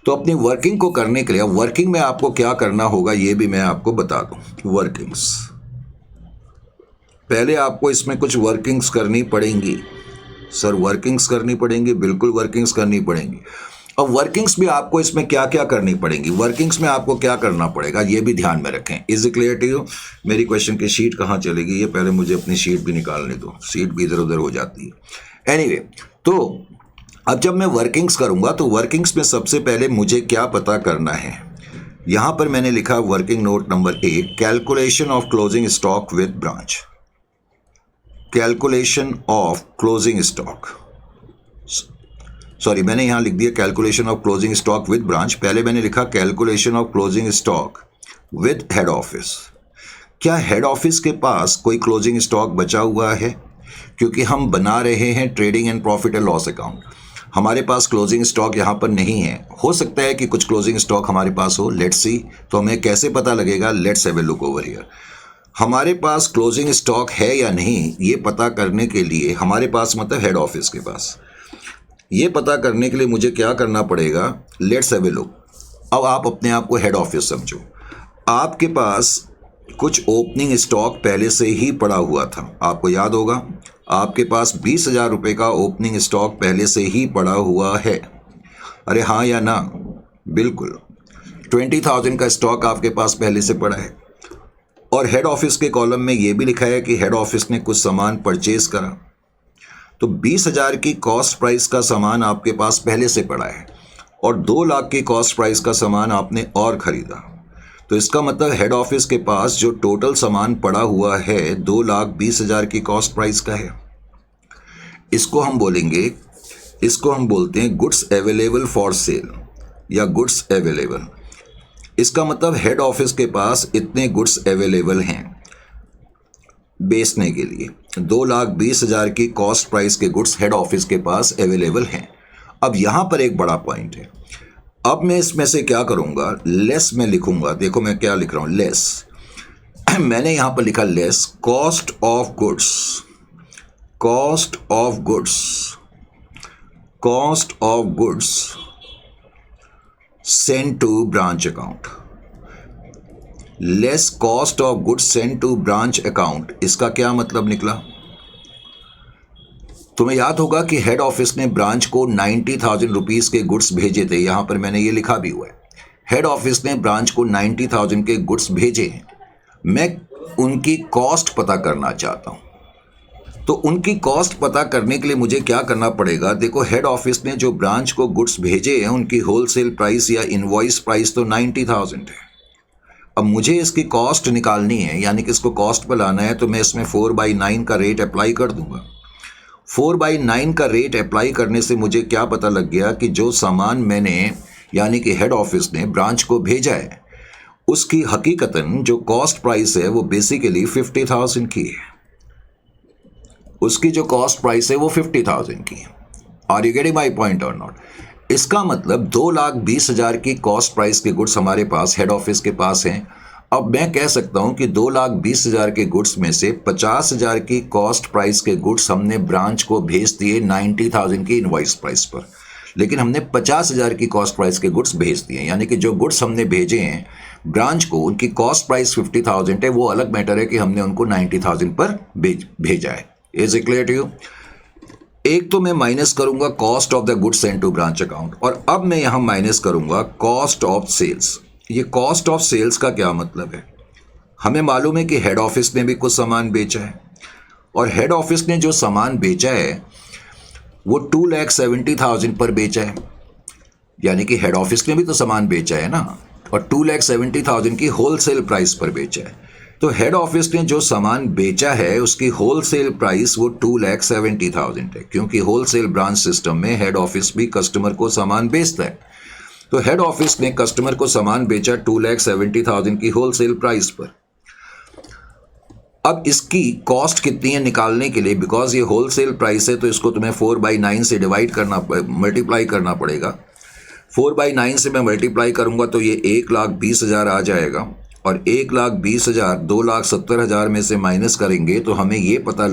S1: तो अपनी वर्किंग को करने के लिए वर्किंग में आपको क्या करना होगा ये भी मैं आपको बता दूं। वर्किंग्स पहले आपको इसमें कुछ वर्किंग्स करनी पड़ेंगी। सर वर्किंग्स करनी पड़ेंगी, बिल्कुल वर्किंग्स करनी पड़ेंगी। अब वर्किंग्स भी आपको इसमें क्या क्या करनी पड़ेंगी, वर्किंग्स में आपको क्या करना पड़ेगा ये भी ध्यान में रखें। Is it clear to you? मेरी क्वेश्चन की शीट कहाँ चलेगी, ये पहले मुझे अपनी शीट भी निकालने दो, शीट भी इधर उधर हो जाती है। एनीवे, तो अब जब मैं वर्किंग्स करूंगा तो वर्किंग्स में सबसे पहले मुझे क्या पता करना है। यहां पर मैंने लिखा working note number 8, calculation of closing stock with branch. Calculation of closing stock, sorry मैंने यहां लिख दिया calculation of closing stock with branch, पहले मैंने लिखा calculation of closing stock with head office. क्या हेड ऑफिस के पास कोई क्लोजिंग स्टॉक बचा हुआ है? क्योंकि हम बना रहे हैं trading and profit and loss account, हमारे पास क्लोजिंग स्टॉक यहाँ पर नहीं है। हो सकता है कि कुछ क्लोजिंग स्टॉक हमारे पास हो, लेट्स सी। तो हमें कैसे पता लगेगा, let's have a look over here. हमारे पास क्लोजिंग स्टॉक है या नहीं ये पता करने के लिए हमारे पास मतलब हेड ऑफिस के पास, ये पता करने के लिए मुझे क्या करना पड़ेगा, लेट्स हैव अ लुक। अब आप अपने आप को हेड ऑफिस समझो, आपके पास कुछ ओपनिंग स्टॉक पहले से ही पड़ा हुआ था। आपको याद होगा आपके पास 20,000 रुपये का ओपनिंग स्टॉक पहले से ही पड़ा हुआ है। अरे हाँ या ना? बिल्कुल। 20,000 का स्टॉक आपके पास पहले से पड़ा है। और हेड ऑफिस के कॉलम में ये भी लिखा है कि हेड ऑफिस ने कुछ सामान परचेज करा, तो 20,000 की कॉस्ट प्राइस का सामान आपके पास पहले से पड़ा है और 2 लाख की कॉस्ट प्राइस का सामान आपने और खरीदा। तो इसका मतलब हेड ऑफिस के पास जो टोटल सामान पड़ा हुआ है 2,20,000 की कॉस्ट प्राइस का है। इसको हम बोलेंगे, इसको हम बोलते हैं गुड्स अवेलेबल फॉर सेल या गुड्स अवेलेबल। इसका मतलब हेड ऑफिस के पास इतने गुड्स अवेलेबल हैं बेचने के लिए। 2,20,000 की कॉस्ट प्राइस के गुड्स हेड ऑफिस के पास अवेलेबल हैं। अब यहां पर एक बड़ा पॉइंट है, अब मैं इसमें से क्या करूंगा, लेस में लिखूंगा। देखो मैं क्या लिख रहा हूं, लेस। मैंने यहां पर लिखा less cost of goods, cost of goods, cost of goods send to branch account. Less cost of goods send to branch account, इसका क्या मतलब निकला? तुम्हें याद होगा कि हेड ऑफिस ने ब्रांच को 90,000 रुपीज के गुड्स भेजे थे। यहां पर मैंने ये लिखा भी हुआ है, हेड ऑफिस ने ब्रांच को 90,000 के गुड्स भेजे हैं। मैं उनकी कॉस्ट पता करना चाहता हूं, तो उनकी कॉस्ट पता करने के लिए मुझे क्या करना पड़ेगा। देखो हेड ऑफिस ने जो ब्रांच को गुड्स भेजे हैं उनकी होलसेल प्राइस या इनवॉइस प्राइस तो 90,000 है। अब मुझे इसकी कॉस्ट निकालनी है, यानी कि इसको कॉस्ट पर लाना है, तो मैं इसमें 4/9 का रेट अप्लाई कर दूंगा। 4/9 का रेट अप्लाई करने से मुझे क्या पता लग गया कि जो सामान मैंने यानी कि हेड ऑफिस ने ब्रांच को भेजा है उसकी हकीकतन जो कॉस्ट प्राइस है वो बेसिकली 50,000 की है। उसकी जो कॉस्ट प्राइस है वो 50,000 की है। Are you getting my point or not? इसका मतलब 2,20,000 की कॉस्ट प्राइस के गुड्स हमारे पास हेड ऑफिस के पास हैं। अब मैं कह सकता हूं कि 2,20,000 के गुड्स में से 50,000 की कॉस्ट प्राइस के गुड्स हमने ब्रांच को भेज दिए 90,000 की इनवॉइस प्राइस पर, लेकिन हमने 50,000 की कॉस्ट प्राइस के गुड्स भेज दिए। यानी कि जो गुड्स हमने भेजे हैं ब्रांच को उनकी कॉस्ट प्राइस 50,000 है, वो अलग मैटर है कि हमने उनको 90,000 पर भेजा है। Is it clear to you? एक तो मैं माइनस करूंगा cost of the goods send to branch account, और अब मैं यहां माइनस करूंगा कॉस्ट ऑफ सेल्स। ये कॉस्ट ऑफ सेल्स का क्या मतलब है? हमें मालूम है कि हेड ऑफिस ने भी कुछ सामान बेचा है, और हेड ऑफिस ने जो सामान बेचा है वो 2,70,000 पर बेचा है। यानी कि हेड ऑफिस ने भी तो सामान बेचा है ना, और 2,70,000 की होलसेल प्राइस पर बेचा है। तो हेड ऑफिस ने जो सामान बेचा है उसकी होलसेल प्राइस वो 2,70,000 है, क्योंकि होलसेल ब्रांच सिस्टम में हेड ऑफिस भी कस्टमर को सामान बेचता है। तो हेड ऑफिस ने कस्टमर को सामान बेचा 2,70,000 की होलसेल प्राइस पर। अब इसकी कॉस्ट कितनी है निकालने के लिए, बिकॉज ये होलसेल प्राइस है तो इसको तुम्हें 4/9 से डिवाइड करना, मल्टीप्लाई करना पड़ेगा। 4/9 से मैं मल्टीप्लाई करूंगा तो ये 1,20,000 आ जाएगा, और 1,20,000 2,70,000 में से माइनस करेंगे तो हमें ये पता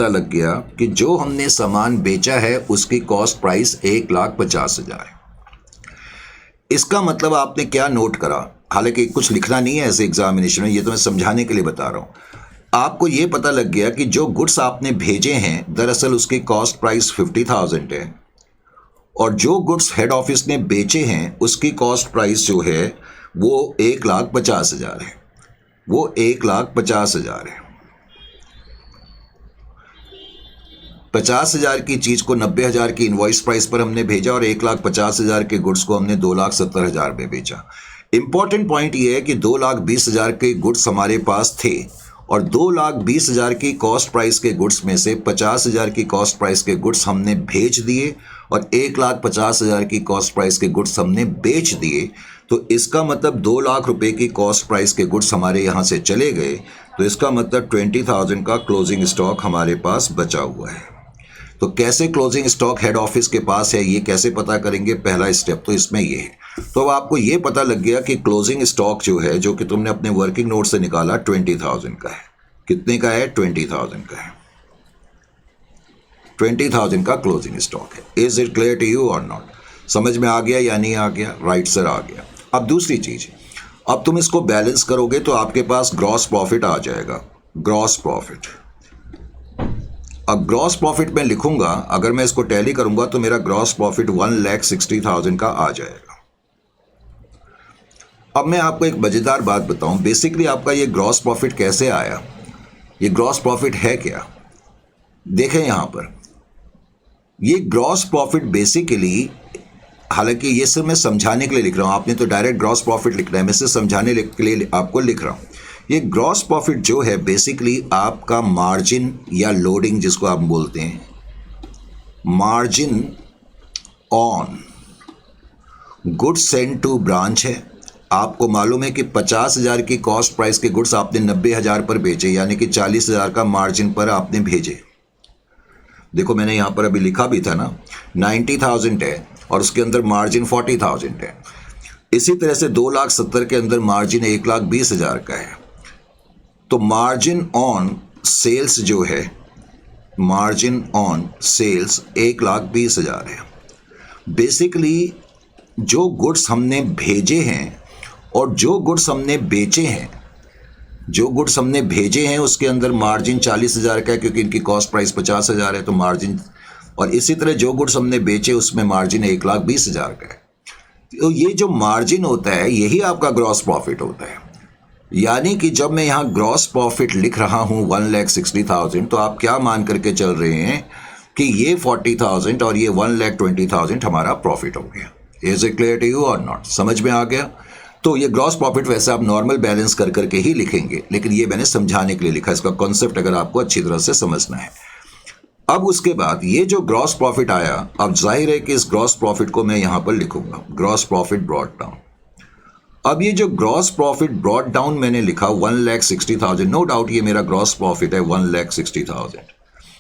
S1: लग गया कि जो हमने सामान बेचा है उसकी कॉस्ट प्राइस 1,50,000 है। इसका मतलब आपने क्या नोट करा, हालांकि कुछ लिखना नहीं है ऐसे एग्जामिनेशन में, ये तो मैं समझाने के लिए बता रहा हूँ। आपको ये पता लग गया कि जो गुड्स आपने भेजे हैं दरअसल उसकी कॉस्ट प्राइस 50,000 है, और जो गुड्स हेड ऑफिस ने बेचे हैं उसकी कॉस्ट प्राइस जो है वो 1,50,000 है, वो 1,50,000 है। 50,000 की चीज को 90,000 की इनवॉइस प्राइस पर हमने भेजा और 1,50,000 के गुड्स को हमने 2,70,000 में बेचा। इंपॉर्टेंट पॉइंट ये है कि 2,20,000 के गुड्स हमारे पास थे, और 2,20,000 की कॉस्ट प्राइस के गुड्स में से 50,000 की कॉस्ट प्राइस के गुड्स हमने भेज दिए और 1,50,000 की कॉस्ट प्राइस के गुड्स हमने बेच दिए। तो इसका मतलब 2 लाख रुपए की कॉस्ट प्राइस के गुड्स हमारे यहाँ से चले गए, तो इसका मतलब 20,000 का क्लोजिंग स्टॉक हमारे पास बचा हुआ है। तो कैसे क्लोजिंग स्टॉक हेड ऑफिस के पास है ये कैसे पता करेंगे, पहला स्टेप तो इसमें ये है। तो अब आपको ये पता लग गया कि क्लोजिंग स्टॉक जो है, जो कि तुमने अपने वर्किंग नोट से निकाला, 20,000 का है। कितने का है? 20,000 का है। 20,000 का क्लोजिंग स्टॉक है। Is it clear to you और नॉट? समझ में आ गया या नहीं आ गया? राइट सर, आ गया। अब दूसरी चीज, अब तुम इसको बैलेंस करोगे तो आपके पास ग्रॉस प्रॉफिट आ जाएगा। ग्रॉस प्रॉफिट, अब ग्रॉस प्रॉफिट में लिखूंगा, अगर मैं इसको टैली करूंगा तो मेरा ग्रॉस प्रॉफिट 1,60,000 का आ जाएगा। अब मैं आपको एक मजेदार बात बताऊं, बेसिकली आपका ये ग्रॉस प्रॉफिट कैसे आया, ये ग्रॉस प्रॉफिट है क्या? देखें यहां पर, ये ग्रॉस प्रॉफिट बेसिकली, हालांकि ये सिर्फ मैं समझाने के लिए लिख रहा हूं, आपने तो डायरेक्ट ग्रॉस प्रॉफिट लिखना है, मैं सिर्फ समझाने के लिए आपको लिख रहा हूं। ये ग्रॉस प्रॉफिट जो है बेसिकली आपका मार्जिन या लोडिंग जिसको आप बोलते हैं, margin on goods send to branch है। आपको मालूम है कि 50,000 की कॉस्ट प्राइस के गुड्स आपने 90,000 पर बेचे, यानी कि 40,000 का मार्जिन पर आपने भेजे। देखो मैंने यहां पर अभी लिखा भी था ना, 90,000 है और उसके अंदर मार्जिन 40,000 है। इसी तरह से 2,70,000 के अंदर मार्जिन 1,20,000 का है। तो मार्जिन ऑन सेल्स जो है, मार्जिन ऑन सेल्स 1,20,000 है। बेसिकली जो गुड्स हमने भेजे हैं और जो गुड्स हमने बेचे हैं, जो गुड्स हमने भेजे हैं उसके अंदर मार्जिन 40,000 का है, क्योंकि इनकी कॉस्ट प्राइस 50,000 है तो मार्जिन, और इसी तरह जो गुड्स हमने बेचे उसमें मार्जिन 1,20,000 का है। तो ये जो मार्जिन होता है यही आपका ग्रॉस प्रॉफिट होता है। यानी कि जब मैं यहाँ ग्रॉस प्रॉफिट लिख रहा हूँ 1,60,000, तो आप क्या मान करके चल रहे हैं कि ये 40,000 और ये 1,20,000 हमारा प्रॉफिट हो गया। Is it clear to you और नॉट? समझ में आ गया? तो ये ग्रॉस प्रॉफिट वैसे आप नॉर्मल बैलेंस कर करके ही लिखेंगे, लेकिन ये मैंने समझाने के लिए लिखा, इसका कॉन्सेप्ट अगर आपको अच्छी तरह से समझना है। अब उसके बाद ये जो ग्रॉस प्रॉफिट आया, अब जाहिर है कि इस ग्रॉस प्रॉफिट को मैं यहां पर लिखूंगा, ग्रॉस प्रॉफिट ब्रॉट डाउन। अब ये जो ग्रॉस प्रॉफिट ब्रॉट डाउन मैंने लिखा 1,60,000, नो डाउट ये मेरा ग्रॉस प्रॉफिट है 1,60,000,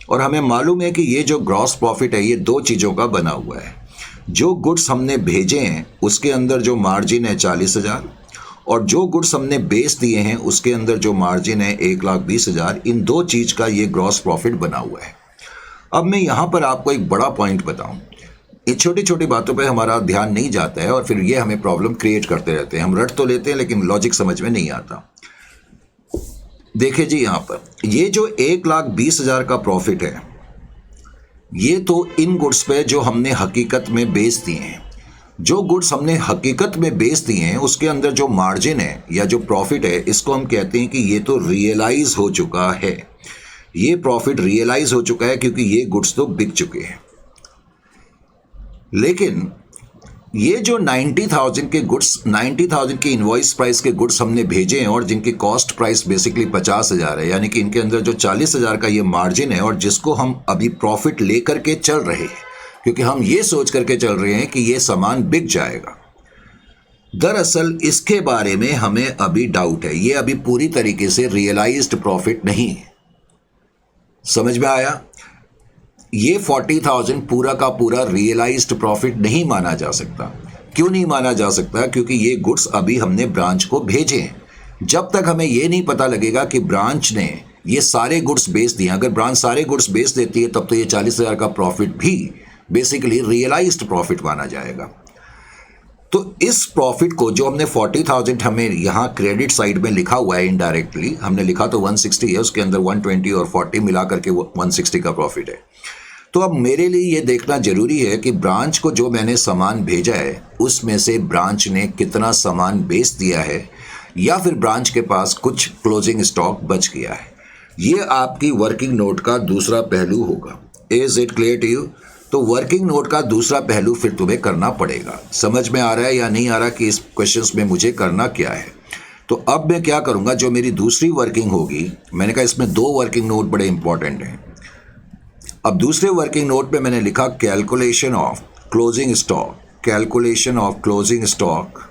S1: और हमें मालूम है कि ये जो ग्रॉस प्रॉफिट है ये दो चीजों का बना हुआ है। जो गुड्स हमने भेजे हैं उसके अंदर जो मार्जिन है 40,000, और जो गुड्स हमने बेच दिए हैं उसके अंदर जो मार्जिन है 1,20,000, इन दो चीज का ये ग्रॉस प्रॉफिट बना हुआ है। अब मैं यहां पर आपको एक बड़ा पॉइंट बताऊं, ये छोटी छोटी बातों पे हमारा ध्यान नहीं जाता है और फिर ये हमें प्रॉब्लम क्रिएट करते रहते हैं। हम रट तो लेते हैं लेकिन लॉजिक समझ में नहीं आता। देखिए जी, यहां पर ये जो 1,20,000 का प्रॉफिट है, ये तो इन गुड्स पे जो हमने हकीकत में बेच दिए हैं। जो गुड्स हमने हकीकत में बेच दिए हैं उसके अंदर जो मार्जिन है या जो प्रॉफिट है, इसको हम कहते हैं कि ये तो रियलाइज हो चुका है, ये प्रॉफिट रियलाइज हो चुका है क्योंकि ये गुड्स तो बिक चुके हैं। लेकिन ये जो 90,000 के गुड्स, 90,000 की इनवॉइस प्राइस के गुड्स हमने भेजे हैं और जिनकी कॉस्ट प्राइस बेसिकली 50,000 है, यानी कि इनके अंदर जो 40,000 का ये मार्जिन है और जिसको हम अभी प्रॉफिट लेकर के चल रहे हैं, क्योंकि हम ये सोच करके चल रहे हैं कि ये सामान बिक जाएगा। दरअसल इसके बारे में हमें अभी डाउट है, ये अभी पूरी तरीके से रियलाइज्ड प्रॉफिट नहीं है। समझ में आया? ये 40,000 पूरा का पूरा रियलाइज्ड प्रॉफिट नहीं माना जा सकता। क्यों नहीं माना जा सकता? क्योंकि ये गुड्स अभी हमने ब्रांच को भेजे हैं। जब तक हमें ये नहीं पता लगेगा कि ब्रांच ने ये सारे गुड्स बेच दिए, अगर ब्रांच सारे गुड्स बेच देती है तब तो ये 40,000 का प्रॉफिट भी बेसिकली रियलाइज्ड प्रॉफिट माना जाएगा। तो इस प्रॉफिट को जो हमने 40,000 हमें यहाँ क्रेडिट साइड में लिखा हुआ है, इनडायरेक्टली हमने लिखा तो 160 है, उसके अंदर 120 और 40 मिला करके 160 का प्रॉफिट है। तो अब मेरे लिए ये देखना जरूरी है कि ब्रांच को जो मैंने सामान भेजा है उसमें से ब्रांच ने कितना सामान बेच दिया है या फिर ब्रांच के पास कुछ क्लोजिंग स्टॉक बच गया है। ये आपकी वर्किंग नोट का दूसरा पहलू होगा। Is it clear to you? तो वर्किंग नोट का दूसरा पहलू फिर तुम्हें करना पड़ेगा। समझ में आ रहा है या नहीं आ रहा कि इस क्वेश्चंस में मुझे करना क्या है? तो अब मैं क्या करूंगा, जो मेरी दूसरी वर्किंग होगी, मैंने कहा इसमें 2 वर्किंग नोट बड़े इंपॉर्टेंट हैं। अब दूसरे वर्किंग नोट पे मैंने लिखा calculation of closing stock, calculation of closing stock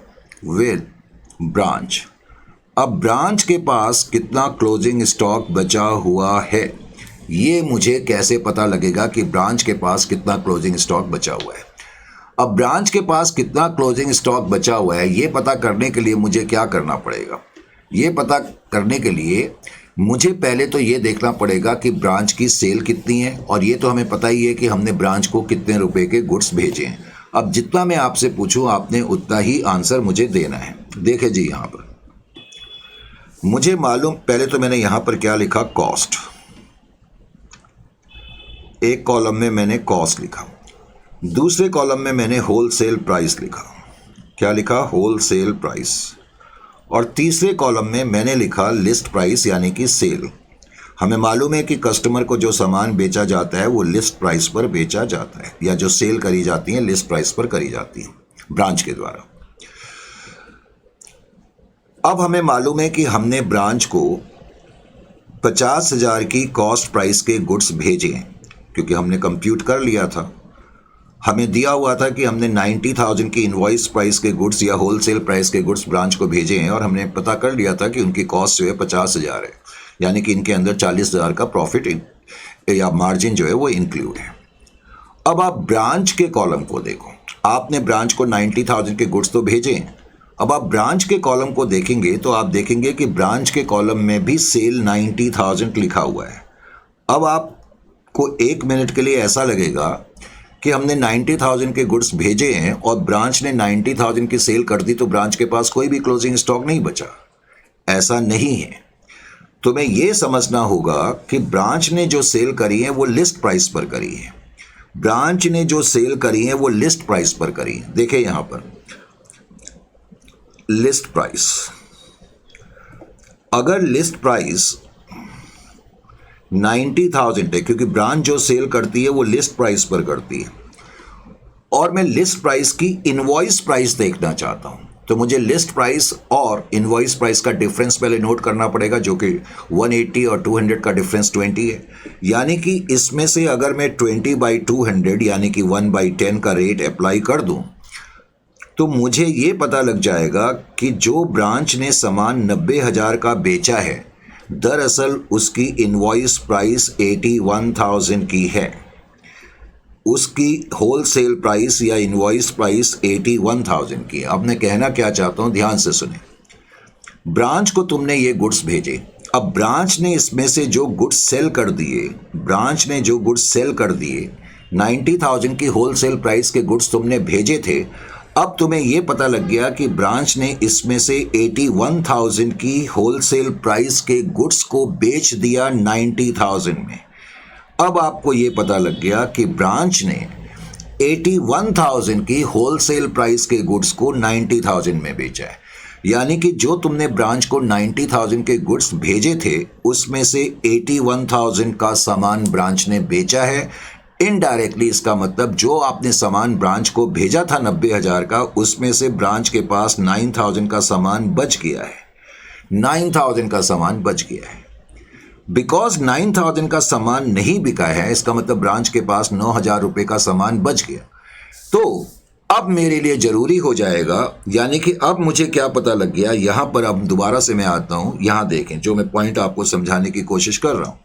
S1: with branch. अब ब्रांच के पास कितना क्लोजिंग स्टॉक बचा हुआ है, ये मुझे कैसे पता लगेगा कि ब्रांच के पास कितना क्लोजिंग स्टॉक बचा हुआ है? अब ब्रांच के पास कितना क्लोजिंग स्टॉक बचा हुआ है ये पता करने के लिए मुझे क्या करना पड़ेगा? ये पता करने के लिए मुझे पहले तो ये देखना पड़ेगा कि ब्रांच की सेल कितनी है, और ये तो हमें पता ही है कि हमने ब्रांच को कितने रुपए के गुड्स भेजे हैं। अब जितना मैं आपसे पूछूं आपने उतना ही आंसर मुझे देना है। देखे जी, यहाँ पर मुझे मालूम, पहले तो मैंने यहाँ पर क्या लिखा, कॉस्ट। एक कॉलम में मैंने कॉस्ट लिखा, दूसरे कॉलम में मैंने होलसेल प्राइस लिखा। क्या लिखा? Wholesale price. और तीसरे कॉलम में मैंने लिखा लिस्ट प्राइस यानी कि सेल। हमें मालूम है कि कस्टमर को जो सामान बेचा जाता है वो लिस्ट प्राइस पर बेचा जाता है, या जो सेल करी जाती है लिस्ट प्राइस पर करी जाती है ब्रांच के द्वारा। अब हमें मालूम है कि हमने ब्रांच को 50,000 की कॉस्ट प्राइस के गुड्स भेजे हैं, क्योंकि हमने कंप्यूट कर लिया था। हमें दिया हुआ था कि हमने 90,000 की इनवॉइस प्राइस के गुड्स या होलसेल प्राइस के गुड्स ब्रांच को भेजे हैं, और हमने पता कर लिया था कि उनकी कॉस्ट जो है 50,000 है, यानी कि इनके अंदर 40,000 का प्रॉफिट या मार्जिन जो है वो इंक्लूड है। अब आप ब्रांच के कॉलम को देखो, आपने ब्रांच को 90,000 के गुड्स तो भेजे हैं। अब आप ब्रांच के कॉलम को देखेंगे तो आप देखेंगे कि ब्रांच के कॉलम में भी सेल 90,000 लिखा हुआ है। अब आपको 1 मिनट के लिए ऐसा लगेगा कि हमने 90,000 के गुड्स भेजे हैं और ब्रांच ने 90,000 की सेल कर दी, तो ब्रांच के पास कोई भी क्लोजिंग स्टॉक नहीं बचा। ऐसा नहीं है। तुम्हें यह समझना होगा कि ब्रांच ने जो सेल करी है वो लिस्ट प्राइस पर करी है। ब्रांच ने जो सेल करी है वो लिस्ट प्राइस पर करी है। देखिए यहां पर लिस्ट प्राइस, अगर लिस्ट प्राइस 90,000 है, क्योंकि ब्रांच जो सेल करती है वो लिस्ट प्राइस पर करती है, और मैं लिस्ट प्राइस की इनवॉइस प्राइस देखना चाहता हूं, तो मुझे लिस्ट प्राइस और इनवॉइस प्राइस का डिफरेंस पहले नोट करना पड़ेगा, जो कि 180 और 200 का डिफरेंस 20 है। यानी कि इसमें से अगर मैं 20/200 यानी कि 1/10 का रेट अप्लाई कर दूं, तो मुझे ये पता लग जाएगा कि जो ब्रांच ने सामान 90,000 का बेचा है, दरअसल उसकी इनवॉइस प्राइस 81,000 की है। उसकी होलसेल प्राइस या इनवॉइस प्राइस 81,000 की है। अब मैं कहना क्या चाहता हूं, ध्यान से सुने। ब्रांच को तुमने ये गुड्स भेजे, अब ब्रांच ने इसमें से जो गुड्स सेल कर दिए, ब्रांच ने जो गुड्स सेल कर दिए, 90,000 की होलसेल प्राइस के गुड्स तुमने भेजे थे। अब तुम्हें यह पता लग गया कि ब्रांच ने इसमें से 81,000 की होलसेल प्राइस के गुड्स को बेच दिया 90,000 में। अब आपको यह पता लग गया कि ब्रांच ने 81,000 की होलसेल प्राइस के गुड्स को 90,000 में बेचा है। यानी कि जो तुमने ब्रांच को 90,000 के गुड्स भेजे थे उसमें से 81,000 का सामान ब्रांच ने बेचा है। इनडायरेक्टली इसका मतलब जो आपने सामान ब्रांच को भेजा था 90,000 का, उसमें से ब्रांच के पास 9,000 का सामान बच गया है। 9,000 का सामान बच गया है। बिकॉज 9,000 का सामान नहीं बिका है, इसका मतलब ब्रांच के पास 9,000 रुपए का सामान बच गया। तो अब मेरे लिए जरूरी हो जाएगा, यानी कि अब मुझे क्या पता लग गया, यहां पर अब दोबारा से मैं आता हूं, यहां देखें जो मैं पॉइंट आपको समझाने की कोशिश कर रहा हूं।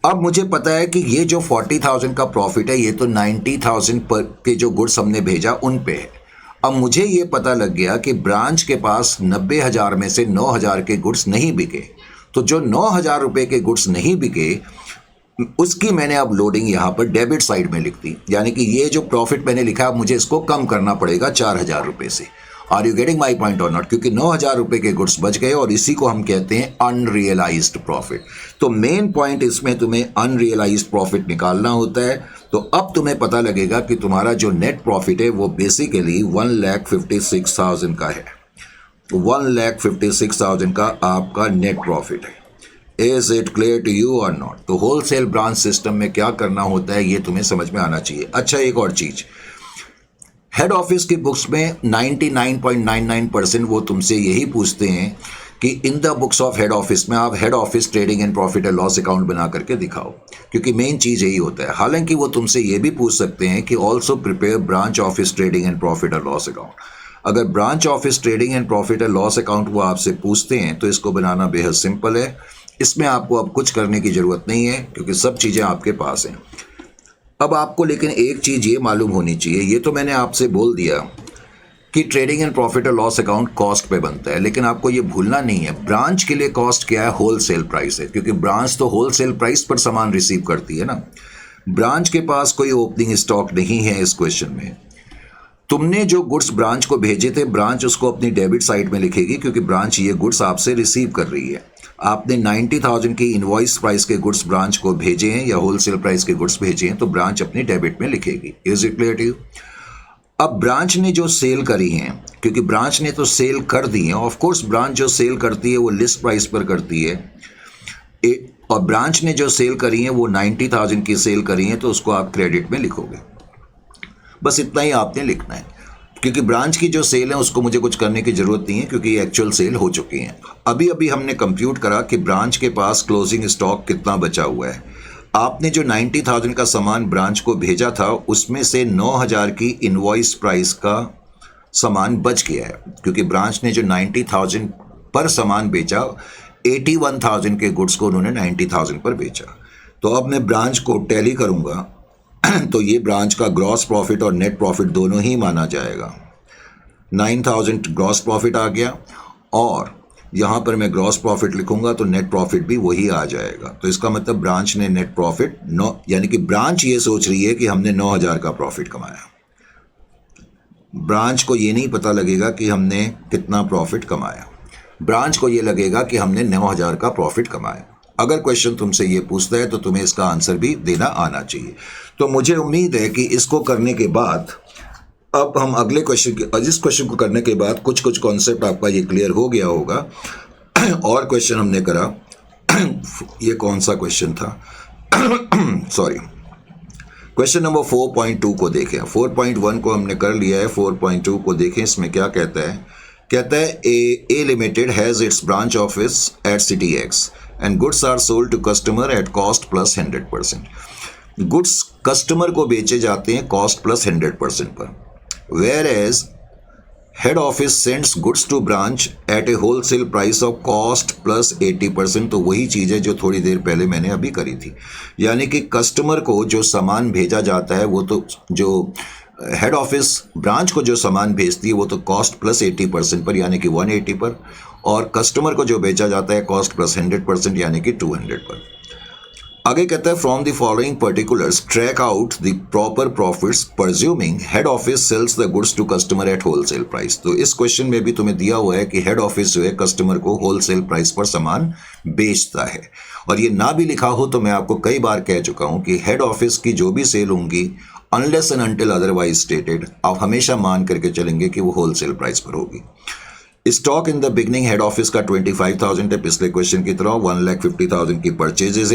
S1: अब मुझे पता है कि ये जो 40,000 का प्रॉफिट है ये तो 90,000 पर के जो गुड्स हमने भेजा उन पे है। अब मुझे ये पता लग गया कि ब्रांच के पास 90,000 में से 9,000 के गुड्स नहीं बिके, तो जो 9,000 रुपये के गुड्स नहीं बिके उसकी मैंने अब लोडिंग यहाँ पर डेबिट साइड में लिख दी, यानी कि ये जो प्रॉफिट मैंने लिखा अब मुझे इसको कम करना पड़ेगा 4,000 रुपये से। Are you getting my point or not? क्योंकि 9,000 रुपये के गुड्स बच गए और इसी को हम कहते हैं अनरियलाइज्ड प्रॉफिट। तो मेन पॉइंट इसमें तुम्हें अनरियलाइज्ड प्रॉफिट निकालना होता है। तो अब तुम्हें पता लगेगा कि तुम्हारा जो नेट प्रॉफिट है वो बेसिकली 1,56,000 का है। 1,56,000 का आपका नेट प्रॉफिट है। Is it clear to you और नॉट? तो होलसेल ब्रांच सिस्टम में क्या करना होता है ये तुम्हें समझ में आना चाहिए। अच्छा, एक और चीज, हेड ऑफिस की बुक्स में 99.99% वो तुमसे यही पूछते हैं कि in the books of head office में आप head office trading and profit and loss account बना करके दिखाओ, क्योंकि मेन चीज यही होता है। हालांकि वो तुमसे ये भी पूछ सकते हैं कि also prepare branch office trading and profit and loss account. अगर branch office trading and profit and loss account वो आपसे पूछते हैं तो इसको बनाना बेहद सिंपल है। इसमें आपको अब कुछ करने की जरूरत नहीं है क्योंकि सब चीजें आपके पास हैं। अब आपको लेकिन एक चीज ये मालूम होनी चाहिए, ये तो मैंने आपसे बोल दिया कि ट्रेडिंग एंड प्रॉफिट और लॉस अकाउंट कॉस्ट पे बनता है, लेकिन आपको ये भूलना नहीं है ब्रांच के लिए कॉस्ट क्या है? होलसेल प्राइस है, क्योंकि ब्रांच तो होलसेल प्राइस पर सामान रिसीव करती है ना। ब्रांच के पास कोई ओपनिंग स्टॉक नहीं है। इस क्वेश्चन में तुमने जो गुड्स ब्रांच को भेजे थे, ब्रांच उसको अपनी डेबिट साइड में लिखेगी क्योंकि ब्रांच ये गुड्स आपसे रिसीव कर रही है। आपने 90,000 की इनवॉइस प्राइस के गुड्स ब्रांच को भेजे हैं या होलसेल प्राइस के गुड्स भेजे हैं तो ब्रांच अपनी डेबिट में लिखेगी। Is it clear to you? अब ब्रांच ने जो सेल करी हैं, क्योंकि ब्रांच ने तो सेल कर दी है, ऑफ कोर्स ब्रांच जो सेल करती है वो लिस्ट प्राइस पर करती है, और ब्रांच ने जो सेल करी है वो 90,000 की सेल करी है तो उसको आप क्रेडिट में लिखोगे। बस इतना ही आपने लिखना है, क्योंकि ब्रांच की जो सेल है उसको मुझे कुछ करने की जरूरत नहीं है क्योंकि एक्चुअल सेल हो चुकी है। अभी अभी हमने कंप्यूट करा कि ब्रांच के पास क्लोजिंग स्टॉक कितना बचा हुआ है। आपने जो 90,000 का सामान ब्रांच को भेजा था उसमें से 9,000 की इनवॉइस प्राइस का सामान बच गया है, क्योंकि ब्रांच ने जो 90,000 पर सामान बेचा 81,000 के गुड्स को उन्होंने 90,000 पर बेचा। तो अब मैं ब्रांच को टैली करूंगा तो ये ब्रांच का ग्रॉस प्रॉफिट और नेट प्रॉफिट दोनों ही माना जाएगा। 9,000 ग्रॉस प्रॉफिट आ गया और यहाँ पर मैं ग्रॉस प्रॉफिट लिखूंगा तो नेट प्रॉफिट भी वही आ जाएगा। तो इसका मतलब ब्रांच ने नेट प्रॉफिट यानी कि ब्रांच ये सोच रही है कि हमने 9,000 का प्रॉफिट कमाया। ब्रांच को ये नहीं पता लगेगा कि हमने कितना प्रॉफिट कमाया, ब्रांच को ये लगेगा कि हमने 9,000 का प्रॉफिट कमाया। अगर क्वेश्चन तुमसे ये पूछता है तो तुम्हें इसका आंसर भी देना आना चाहिए। तो मुझे उम्मीद है कि इसको करने के बाद अब हम अगले क्वेश्चन इस क्वेश्चन को करने के बाद कुछ कुछ कॉन्सेप्ट आपका ये क्लियर हो गया होगा। और क्वेश्चन हमने करा ये कौन सा क्वेश्चन था सॉरी, क्वेश्चन नंबर 4.2 को देखें। 4.1 को हमने कर लिया है, 4.2 को देखें। इसमें क्या कहता है? कहता है A limited has its branch office at city X and goods are sold to customer at cost plus 100%। Goods customer को बेचे जाते हैं कॉस्ट प्लस 100% पर, whereas head office sends goods to branch at a wholesale price of cost plus 80%। तो वही चीज़ है जो थोड़ी देर पहले मैंने अभी करी थी, यानी कि कस्टमर को जो सामान भेजा जाता है वो तो जो हेड ऑफिस ब्रांच को जो सामान भेजती है वो तो कॉस्ट प्लस 80% पर यानी कि 180 पर, और कस्टमर को जो बेचा जाता है कॉस्ट प्लस 100% यानी कि 200 पर। आगे कहता है from the following particulars track out the proper profits presuming head office sells the goods to customer at wholesale price. तो इस क्वेश्चन में भी तुम्हें दिया हुआ है कि हेड ऑफिस जो है कस्टमर को होलसेल प्राइस पर सामान बेचता है, और ये ना भी लिखा हो तो मैं आपको कई बार कह चुका हूं कि हेड ऑफिस की जो भी सेल होंगी unless and until otherwise stated आप हमेशा मान करके चलेंगे कि वो होलसेल प्राइस पर होगी। Stock in the beginning head office का 25,000 है, पिछले क्वेश्चन की तरह 1,50,000 की परचेजेज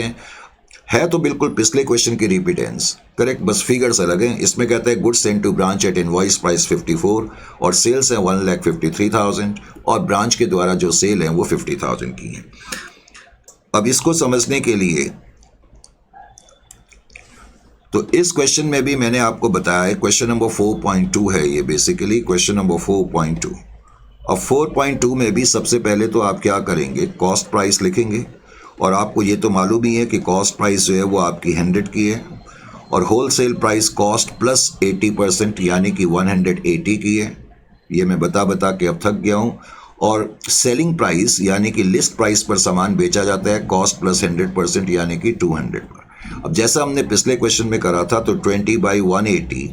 S1: है तो बिल्कुल पिछले क्वेश्चन की रिपीटेंस करेक्ट, बस फिगर्स अलग हैं। इसमें कहता है goods send to branch at invoice price 54 और सेल्स है 1,53,000 और ब्रांच के द्वारा जो सेल है वो 50,000 की है। अब इसको समझने के लिए तो इस क्वेश्चन में भी मैंने आपको बताया है, क्वेश्चन नंबर 4.2 है ये बेसिकली क्वेश्चन नंबर 4.2। अब 4.2 में भी सबसे पहले तो आप क्या करेंगे, कॉस्ट प्राइस लिखेंगे और आपको ये तो मालूम ही है कि कॉस्ट प्राइस जो है वो आपकी 100 की है और wholesale price cost plus 80% यानी कि 180 की है। ये मैं बता के अब थक गया हूँ। और सेलिंग प्राइस यानी कि लिस्ट प्राइस पर सामान बेचा जाता है कॉस्ट प्लस 100% यानी कि 200 पर। अब जैसा हमने पिछले क्वेश्चन में करा था तो 20/180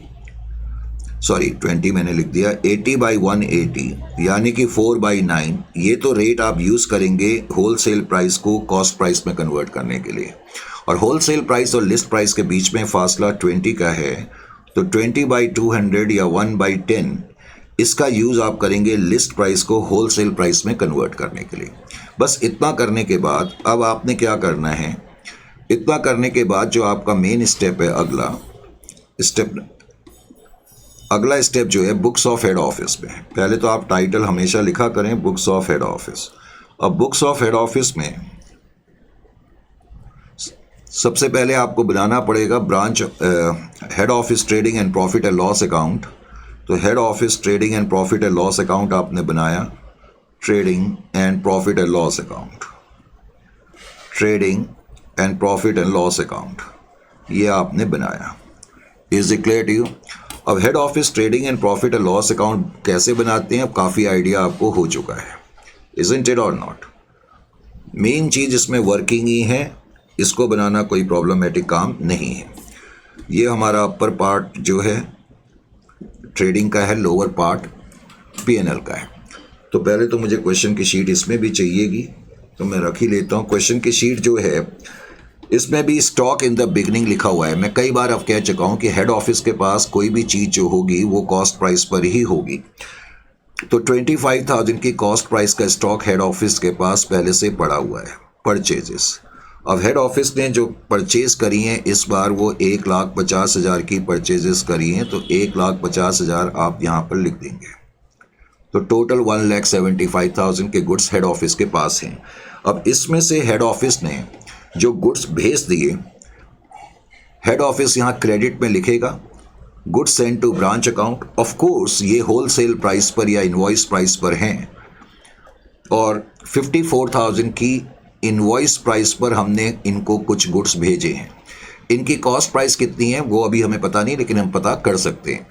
S1: सॉरी 20 मैंने लिख दिया 80/180 यानी कि 4/9 ये तो रेट आप यूज़ करेंगे होल सेल प्राइस को कॉस्ट प्राइस में कन्वर्ट करने के लिए। और होल सेल प्राइस और लिस्ट प्राइस के बीच में फासला 20 का है तो 20/200 या 1/10 इसका यूज़ आप करेंगे लिस्ट प्राइस को होल सेल प्राइस में कन्वर्ट करने के लिए। बस इतना करने के बाद अब आपने क्या करना है, इतना करने के बाद जो आपका मेन स्टेप है अगला स्टेप जो है बुक्स ऑफ हेड ऑफिस में। पहले तो आप टाइटल हमेशा लिखा करें बुक्स ऑफ हेड ऑफिस। अब बुक्स ऑफ हेड ऑफिस में सबसे पहले आपको बनाना पड़ेगा branch head office trading and profit and loss account. तो head office trading and profit and loss account आपने बनाया, trading and profit and loss account, trading and profit and loss account ये आपने बनाया। Is it clear to you? अब head office trading and profit and loss account कैसे बनाते हैं अब काफ़ी आइडिया आपको हो चुका है, इजंट इट और नॉट? मेन चीज़ इसमें वर्किंग ही है, इसको बनाना कोई प्रॉब्लमेटिक काम नहीं है। ये हमारा अपर पार्ट जो है ट्रेडिंग का है, लोअर पार्ट P&L का है। तो पहले तो मुझे क्वेश्चन की शीट इसमें भी चाहिएगी तो मैं रख ही लेता हूँ। क्वेश्चन की शीट जो है इसमें भी स्टॉक इन द बिगनिंग लिखा हुआ है। मैं कई बार अब कह चुका हूँ कि हेड ऑफिस के पास कोई भी चीज़ जो होगी वो कॉस्ट प्राइस पर ही होगी। तो 25,000 की कॉस्ट प्राइस का स्टॉक हेड ऑफिस के पास पहले से पड़ा हुआ है, परचेजेस। अब हेड ऑफिस ने जो परचेज करी हैं इस बार वो 1,50,000 की परचेजेस करी हैं तो 1,50,000 आप यहाँ पर लिख देंगे। तो टोटल 1,75,000 के गुड्स हेड ऑफिस के पास हैं। अब इसमें से हेड ऑफिस ने जो गुड्स भेज दिए, हेड ऑफिस यहाँ क्रेडिट में लिखेगा goods send to branch account. Of course ये होल सेल प्राइस पर या इनवॉइस प्राइस पर हैं और 54,000 की इनवॉइस प्राइस पर हमने इनको कुछ गुड्स भेजे हैं। इनकी कॉस्ट प्राइस कितनी है वो अभी हमें पता नहीं, लेकिन हम पता कर सकते हैं।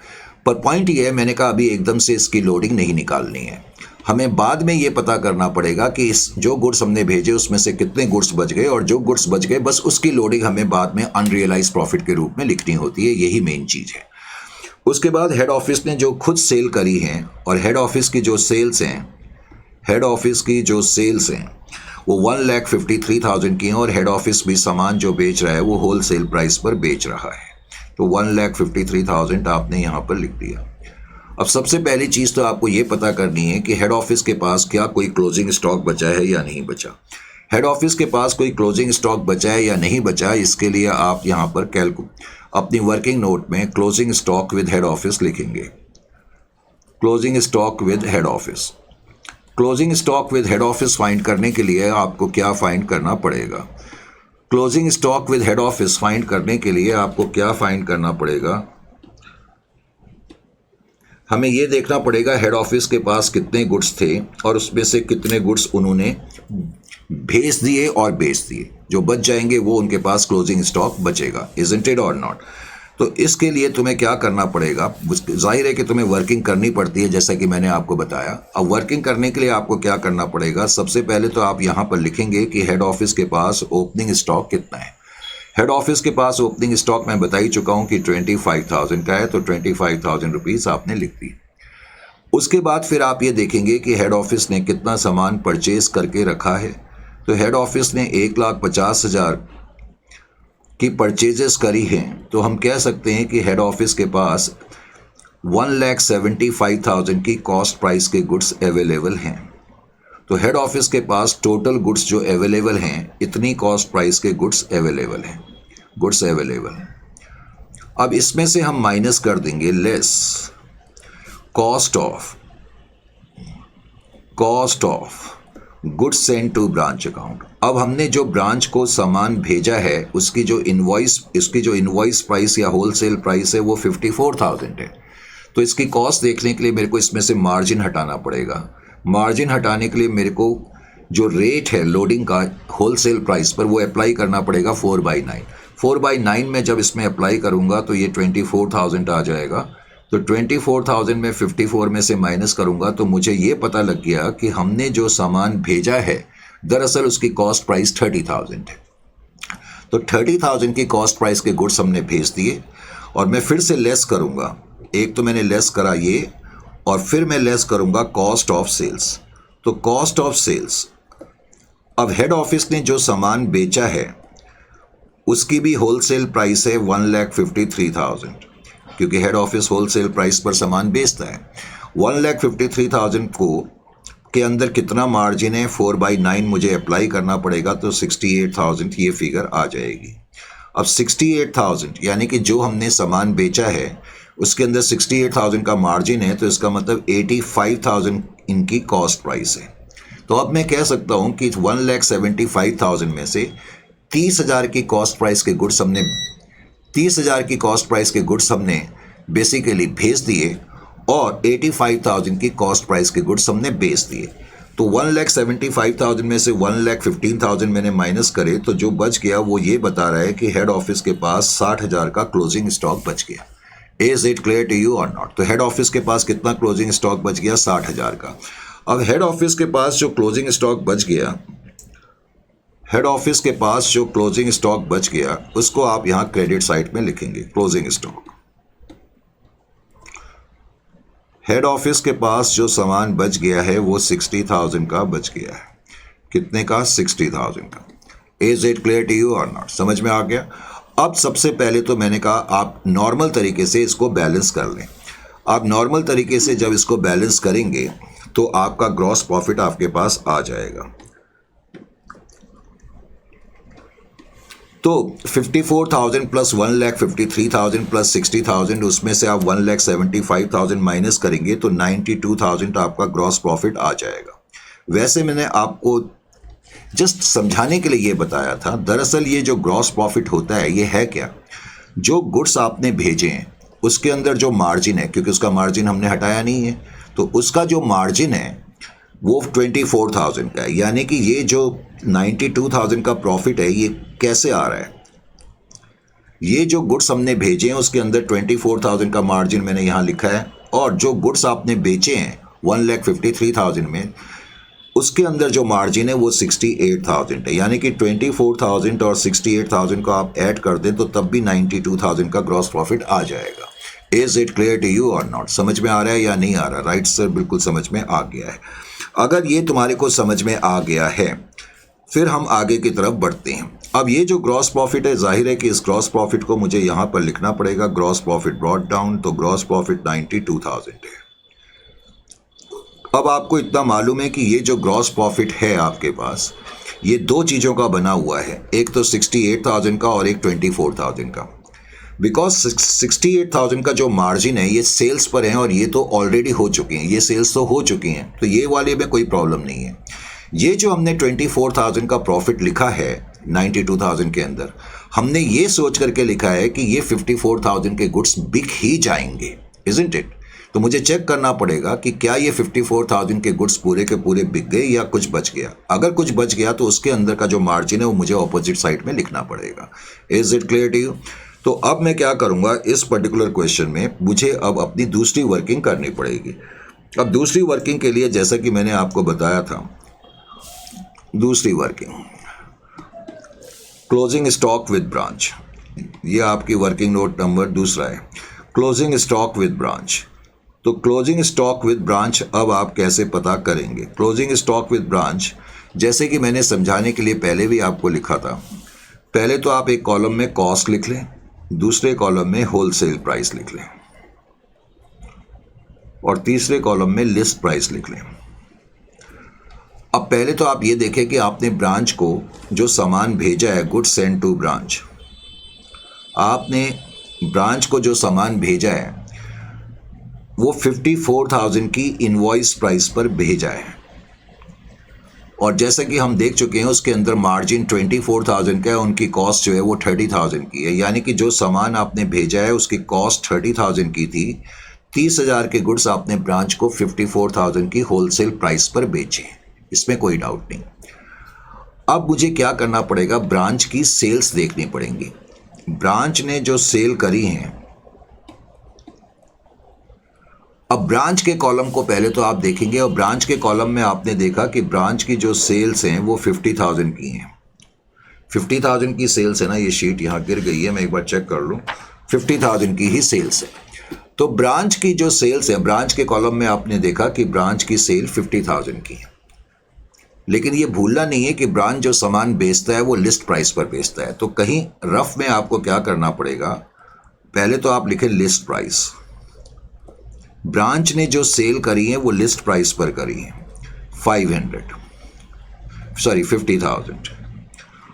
S1: पर पॉइंट ये है, मैंने कहा अभी एकदम से इसकी लोडिंग नहीं निकालनी है, हमें बाद में ये पता करना पड़ेगा कि इस जो गुड्स हमने भेजे उसमें से कितने गुड्स बच गए और जो गुड्स बच गए बस उसकी लोडिंग हमें बाद में अनरियलाइज प्रॉफिट के रूप में लिखनी होती है। यही मेन चीज़ है। उसके बाद हेड ऑफिस ने जो खुद सेल करी हैं और हेड ऑफिस की जो सेल्स हैं, हेड ऑफिस की जो सेल्स हैं वो 1,53,000 की हैं और हेड ऑफिस भी सामान जो बेच रहा है वो होल सेल प्राइस पर बेच रहा है। तो 1,53,000 आपने यहाँ पर लिख दिया। अब सबसे पहली चीज़ तो आपको ये पता करनी है कि हेड ऑफिस के पास क्या कोई क्लोजिंग स्टॉक बचा है या नहीं बचा। हेड ऑफिस के पास कोई क्लोजिंग स्टॉक बचा है या नहीं बचा, इसके लिए आप यहाँ पर अपनी वर्किंग नोट में closing stock with head office लिखेंगे। Closing stock with head office. Closing stock with head office find करने के लिए आपको क्या फाइंड करना पड़ेगा? Closing stock with head office find करने के लिए आपको क्या फाइंड करना पड़ेगा? हमें ये देखना पड़ेगा हेड ऑफिस के पास कितने गुड्स थे और उसमें से कितने गुड्स उन्होंने भेज दिए और बेच दिए। जो बच जाएंगे वो उनके पास क्लोजिंग स्टॉक बचेगा। इजंट इट और नॉट? तो इसके लिए तुम्हें क्या करना पड़ेगा? जाहिर है कि तुम्हें वर्किंग करनी पड़ती है जैसा कि मैंने आपको बताया। अब वर्किंग करने के लिए आपको क्या करना पड़ेगा? सबसे पहले तो आप यहाँ पर लिखेंगे कि हेड ऑफिस के पास ओपनिंग स्टॉक कितना है। हेड ऑफिस के पास ओपनिंग स्टॉक मैं बता ही चुका हूँ कि 25,000 का है, तो 25,000 रुपीज़ आपने लिख दी। उसके बाद फिर आप ये देखेंगे कि हेड ऑफिस ने कितना सामान परचेज करके रखा है। तो हेड ऑफिस ने 1,50,000 की परचेजेस करी हैं, तो हम कह सकते हैं कि हेड ऑफिस के पास 1,75,000 की कॉस्ट प्राइस के गुड्स अवेलेबल हैं। तो हेड ऑफिस के पास टोटल गुड्स जो अवेलेबल हैं इतनी कॉस्ट प्राइस के गुड्स अवेलेबल हैं, गुड्स अवेलेबल हैं। अब इसमें से हम माइनस कर देंगे less cost of goods send to branch account. अब हमने जो ब्रांच को सामान भेजा है उसकी जो इनवॉइस प्राइस या होलसेल प्राइस है वो 54,000 है। तो इसकी कॉस्ट देखने के लिए मेरे को इसमें से मार्जिन हटाना पड़ेगा। मार्जिन हटाने के लिए मेरे को जो रेट है लोडिंग का होलसेल प्राइस पर वो अप्लाई करना पड़ेगा 4/9। 4/9 में जब इसमें अप्लाई करूँगा तो ये 24,000 आ जाएगा। तो 24,000 में 54 में से माइनस करूँगा तो मुझे ये पता लग गया कि हमने जो सामान भेजा है दरअसल उसकी कॉस्ट प्राइस 30,000 है। तो 30,000 की कॉस्ट प्राइस के गुड्स हमने भेज दिए और मैं फिर से लेस करूँगा। एक तो मैंने लेस करा ये, और फिर मैं लेस करूँगा कॉस्ट ऑफ सेल्स। तो कॉस्ट ऑफ सेल्स, अब हेड ऑफिस ने जो सामान बेचा है उसकी भी होलसेल प्राइस है 1,53,000, क्योंकि हेड ऑफिस होलसेल प्राइस पर सामान बेचता है। 1,53,000 को के अंदर कितना मार्जिन है 4/9 मुझे अप्लाई करना पड़ेगा, तो 68,000 ये फिगर आ जाएगी। अब 68,000 यानी कि जो हमने सामान बेचा है उसके अंदर 68,000 का मार्जिन है, तो इसका मतलब 85,000 इनकी कॉस्ट प्राइस है। तो अब मैं कह सकता हूं कि 1,75,000 में से 30,000 की कॉस्ट प्राइस के गुड्स हमने 30,000 की कॉस्ट प्राइस के गुड्स हमने बेसिकली भेज दिए और 85,000 की कॉस्ट प्राइस के गुड्स हमने बेच दिए। तो 1,75,000 में से 1,15,000 मैंने माइनस करे तो जो बच गया वो ये बता रहा है कि हेड ऑफिस के पास 60,000 का क्लोजिंग स्टॉक बच गया। Is it clear to you और नॉट? तो हेड ऑफिस के पास कितना क्लोजिंग स्टॉक बच गया? 60,000 का। अब हेड ऑफिस के पास जो क्लोजिंग स्टॉक बच गया, हेड ऑफिस के पास जो क्लोजिंग स्टॉक बच गया उसको आप यहां क्रेडिट साइड में लिखेंगे, क्लोजिंग स्टॉक। हेड ऑफिस के पास जो सामान बच गया है वो 60,000 का बच गया है। कितने का? 60,000 का। Is it clear to you और नॉट? समझ में आ गया? अब सबसे पहले तो मैंने कहा आप नॉर्मल तरीके से इसको बैलेंस कर लें। आप नॉर्मल तरीके से जब इसको बैलेंस करेंगे तो आपका ग्रॉस प्रॉफिट आपके पास आ जाएगा। तो 54,000 प्लस 1,53,000 प्लस 60,000, उसमें से आप 1,75,000 माइनस करेंगे तो 92,000 आपका ग्रॉस प्रॉफिट आ जाएगा। वैसे मैंने आपको जस्ट समझाने के लिए ये बताया था। दरअसल ये जो ग्रॉस प्रॉफिट होता है ये है क्या? जो गुड्स आपने भेजे हैं उसके अंदर जो मार्जिन है, क्योंकि उसका मार्जिन हमने हटाया नहीं है, तो उसका जो मार्जिन है वो 24,000 का है। यानी कि ये जो 92,000 का प्रॉफिट है ये कैसे आ रहा है? ये जो गुड्स हमने भेजे हैं उसके अंदर 24,000 का मार्जिन मैंने यहाँ लिखा है, और जो गुड्स आपने बेचे हैं 1,53,000 में उसके अंदर जो मार्जिन है वो 68,000 है। यानी कि 24,000 और 68,000 को आप ऐड कर दें तो तब भी 92,000 का ग्रॉस प्रॉफिट आ जाएगा। Is it clear to you और नॉट? समझ में आ रहा है या नहीं आ रहा? राइट सर, बिल्कुल समझ में आ गया है। अगर ये तुम्हारे को समझ में आ गया है फिर हम आगे की तरफ बढ़ते हैं। अब ये जो ग्रॉस प्रॉफिट है, जाहिर है कि इस ग्रॉस प्रॉफिट को मुझे यहाँ पर लिखना पड़ेगा। ग्रॉस प्रॉफिट ब्रॉट डाउन, तो ग्रॉस प्रॉफिट 92,000 है। अब आपको इतना मालूम है कि ये जो ग्रॉस प्रॉफिट है आपके पास ये दो चीज़ों का बना हुआ है, एक तो 68,000 का और एक 24,000 का। बिकॉज 68,000 का जो मार्जिन है ये सेल्स पर है और ये तो ऑलरेडी हो चुकी हैं, ये सेल्स तो हो चुकी हैं, तो ये वाले में कोई प्रॉब्लम नहीं है। ये जो हमने 24,000 का प्रॉफिट लिखा है 92,000 के अंदर, हमने ये सोच करके लिखा है कि ये 54,000 के गुड्स बिक ही जाएंगे, इजंट इट? तो मुझे चेक करना पड़ेगा कि क्या ये 54,000 के गुड्स पूरे के पूरे बिक गए या कुछ बच गया। अगर कुछ बच गया तो उसके अंदर का जो मार्जिन है वो मुझे ऑपोजिट साइड में लिखना पड़ेगा। Is it clear to you? तो अब मैं क्या करूंगा, इस पर्टिकुलर क्वेश्चन में मुझे अब अपनी दूसरी वर्किंग करनी पड़ेगी। अब दूसरी वर्किंग के लिए जैसा कि मैंने आपको बताया था, दूसरी working closing stock with branch, ये आपकी वर्किंग नोट नंबर दूसरा है, क्लोजिंग स्टॉक विद ब्रांच। तो क्लोजिंग स्टॉक विद ब्रांच अब आप कैसे पता करेंगे? क्लोजिंग स्टॉक विद ब्रांच जैसे कि मैंने समझाने के लिए पहले भी आपको लिखा था। पहले तो आप एक कॉलम में कॉस्ट लिख लें, दूसरे कॉलम में होलसेल प्राइस लिख लें और तीसरे कॉलम में लिस्ट प्राइस लिख लें। अब पहले तो आप ये देखें कि आपने ब्रांच को जो सामान भेजा है, गुड्स सेंड टू ब्रांच, आपने ब्रांच को जो सामान भेजा है वो 54,000 की इनवॉइस प्राइस पर भेजा है, और जैसा कि हम देख चुके हैं उसके अंदर मार्जिन 24,000 का है, उनकी कॉस्ट जो है वो 30,000 की है। यानी कि जो सामान आपने भेजा है उसकी कॉस्ट 30,000 की थी, 30,000 के गुड्स आपने ब्रांच को 54,000 की होलसेल प्राइस पर बेचे, इसमें कोई डाउट नहीं। अब मुझे क्या करना पड़ेगा, ब्रांच की सेल्स देखनी पड़ेंगी। ब्रांच ने जो सेल करी हैं, अब ब्रांच के कॉलम को पहले तो आप देखेंगे और ब्रांच के कॉलम में आपने देखा कि ब्रांच की जो सेल्स हैं वो 50,000 की हैं। 50,000 की सेल्स है ना, ये शीट यहाँ गिर गई है, मैं एक बार चेक कर लूँ। 50,000 की ही सेल्स है। तो ब्रांच की जो सेल्स है, ब्रांच के कॉलम में आपने देखा कि ब्रांच की सेल 50,000 की है। लेकिन ये भूलना नहीं है कि ब्रांच जो सामान बेचता है वो लिस्ट प्राइस पर बेचता है। तो कहीं रफ में आपको क्या करना पड़ेगा, पहले तो आप लिखें लिस्ट प्राइस। ब्रांच ने जो सेल करी है वो लिस्ट प्राइस पर करी है 50,000।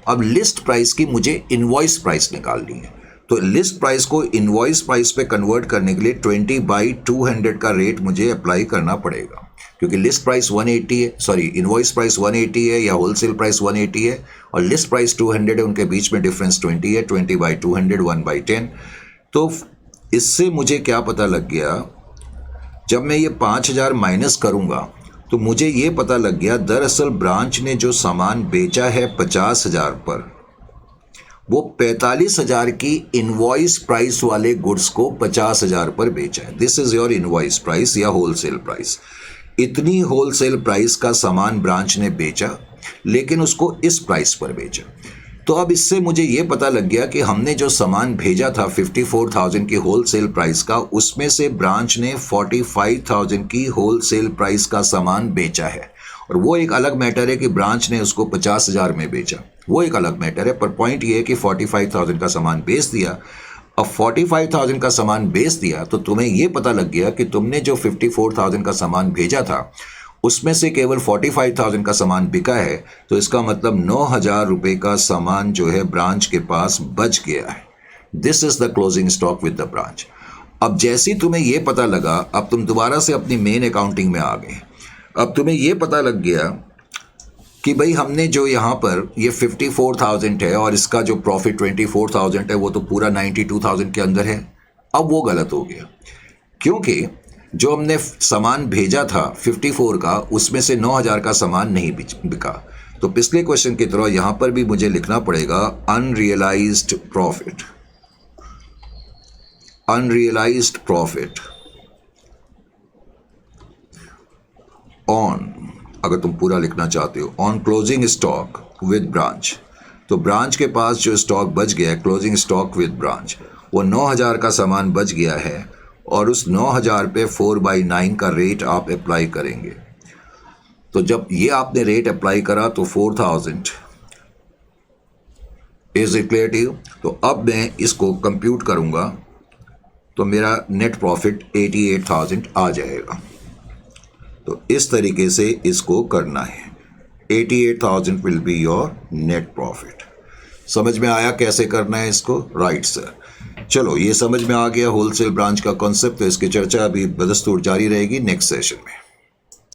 S1: अब लिस्ट प्राइस की मुझे इनवॉइस प्राइस निकालनी है। तो लिस्ट प्राइस को इनवॉइस प्राइस पे कन्वर्ट करने के लिए 20/200 का रेट मुझे अप्लाई करना पड़ेगा, क्योंकि लिस्ट प्राइस 180 है, इनवॉइस प्राइस 180 है या होलसेल प्राइस 180 है और लिस्ट प्राइस 200 है, उनके बीच में डिफरेंस 20 है। 20/200 1/10। तो इससे मुझे क्या पता लग गया, जब मैं ये 5,000 माइनस करूंगा तो मुझे ये पता लग गया दरअसल ब्रांच ने जो सामान बेचा है 50,000 पर, वो 45,000 की इनवॉइस प्राइस वाले गुड्स को 50,000 पर बेचा है। This is your invoice price या होलसेल प्राइस। इतनी होलसेल प्राइस का सामान ब्रांच ने बेचा, लेकिन उसको इस प्राइस पर बेचा। तो अब इससे मुझे ये पता लग गया कि हमने जो सामान भेजा था 54,000 की होलसेल प्राइस का, उसमें से ब्रांच ने 45,000 की होलसेल प्राइस का सामान बेचा है। और वो एक अलग मैटर है कि ब्रांच ने उसको 50,000 में बेचा, वो एक अलग मैटर है। पर पॉइंट ये है कि 45,000 का सामान बेच दिया। अब 45,000 का सामान बेच दिया तो तुम्हें ये पता लग गया कि तुमने जो 54,000 का सामान भेजा था उसमें से केवल 45,000 का सामान बिका है। तो इसका मतलब 9,000 रुपये का सामान जो है ब्रांच के पास बच गया है। This is the closing stock with the branch. अब जैसे तुम्हें ये पता लगा, अब तुम दोबारा से अपनी मेन अकाउंटिंग में आ गए। अब तुम्हें ये पता लग गया कि भाई हमने जो यहाँ पर ये 54,000 है और इसका जो प्रॉफिट 24,000 है वो तो पूरा 92,000 के अंदर है। अब वो गलत हो गया, क्योंकि जो हमने सामान भेजा था 54 का, उसमें से 9,000 का सामान नहीं बिका। तो पिछले क्वेश्चन की तरह यहां पर भी मुझे लिखना पड़ेगा unrealised profit. Unrealised profit on, अगर तुम पूरा लिखना चाहते हो, on closing stock with branch. तो ब्रांच के पास जो स्टॉक बच गया है, क्लोजिंग स्टॉक विद ब्रांच, वो 9,000 का सामान बच गया है और उस 9,000 पे 4/9 का रेट आप अप्लाई करेंगे। तो जब ये आपने रेट अप्लाई करा तो 4,000 इज क्लियर टू यू। तो अब मैं इसको कंप्यूट करूंगा तो मेरा नेट प्रॉफिट 88,000 आ जाएगा। तो इस तरीके से इसको करना है। 88,000 will be your net profit. समझ में आया कैसे करना है इसको? Right sir. चलो, ये समझ में आ गया होलसेल ब्रांच का कॉन्सेप्ट। तो इसकी चर्चा अभी बदस्तूर जारी रहेगी नेक्स्ट सेशन में।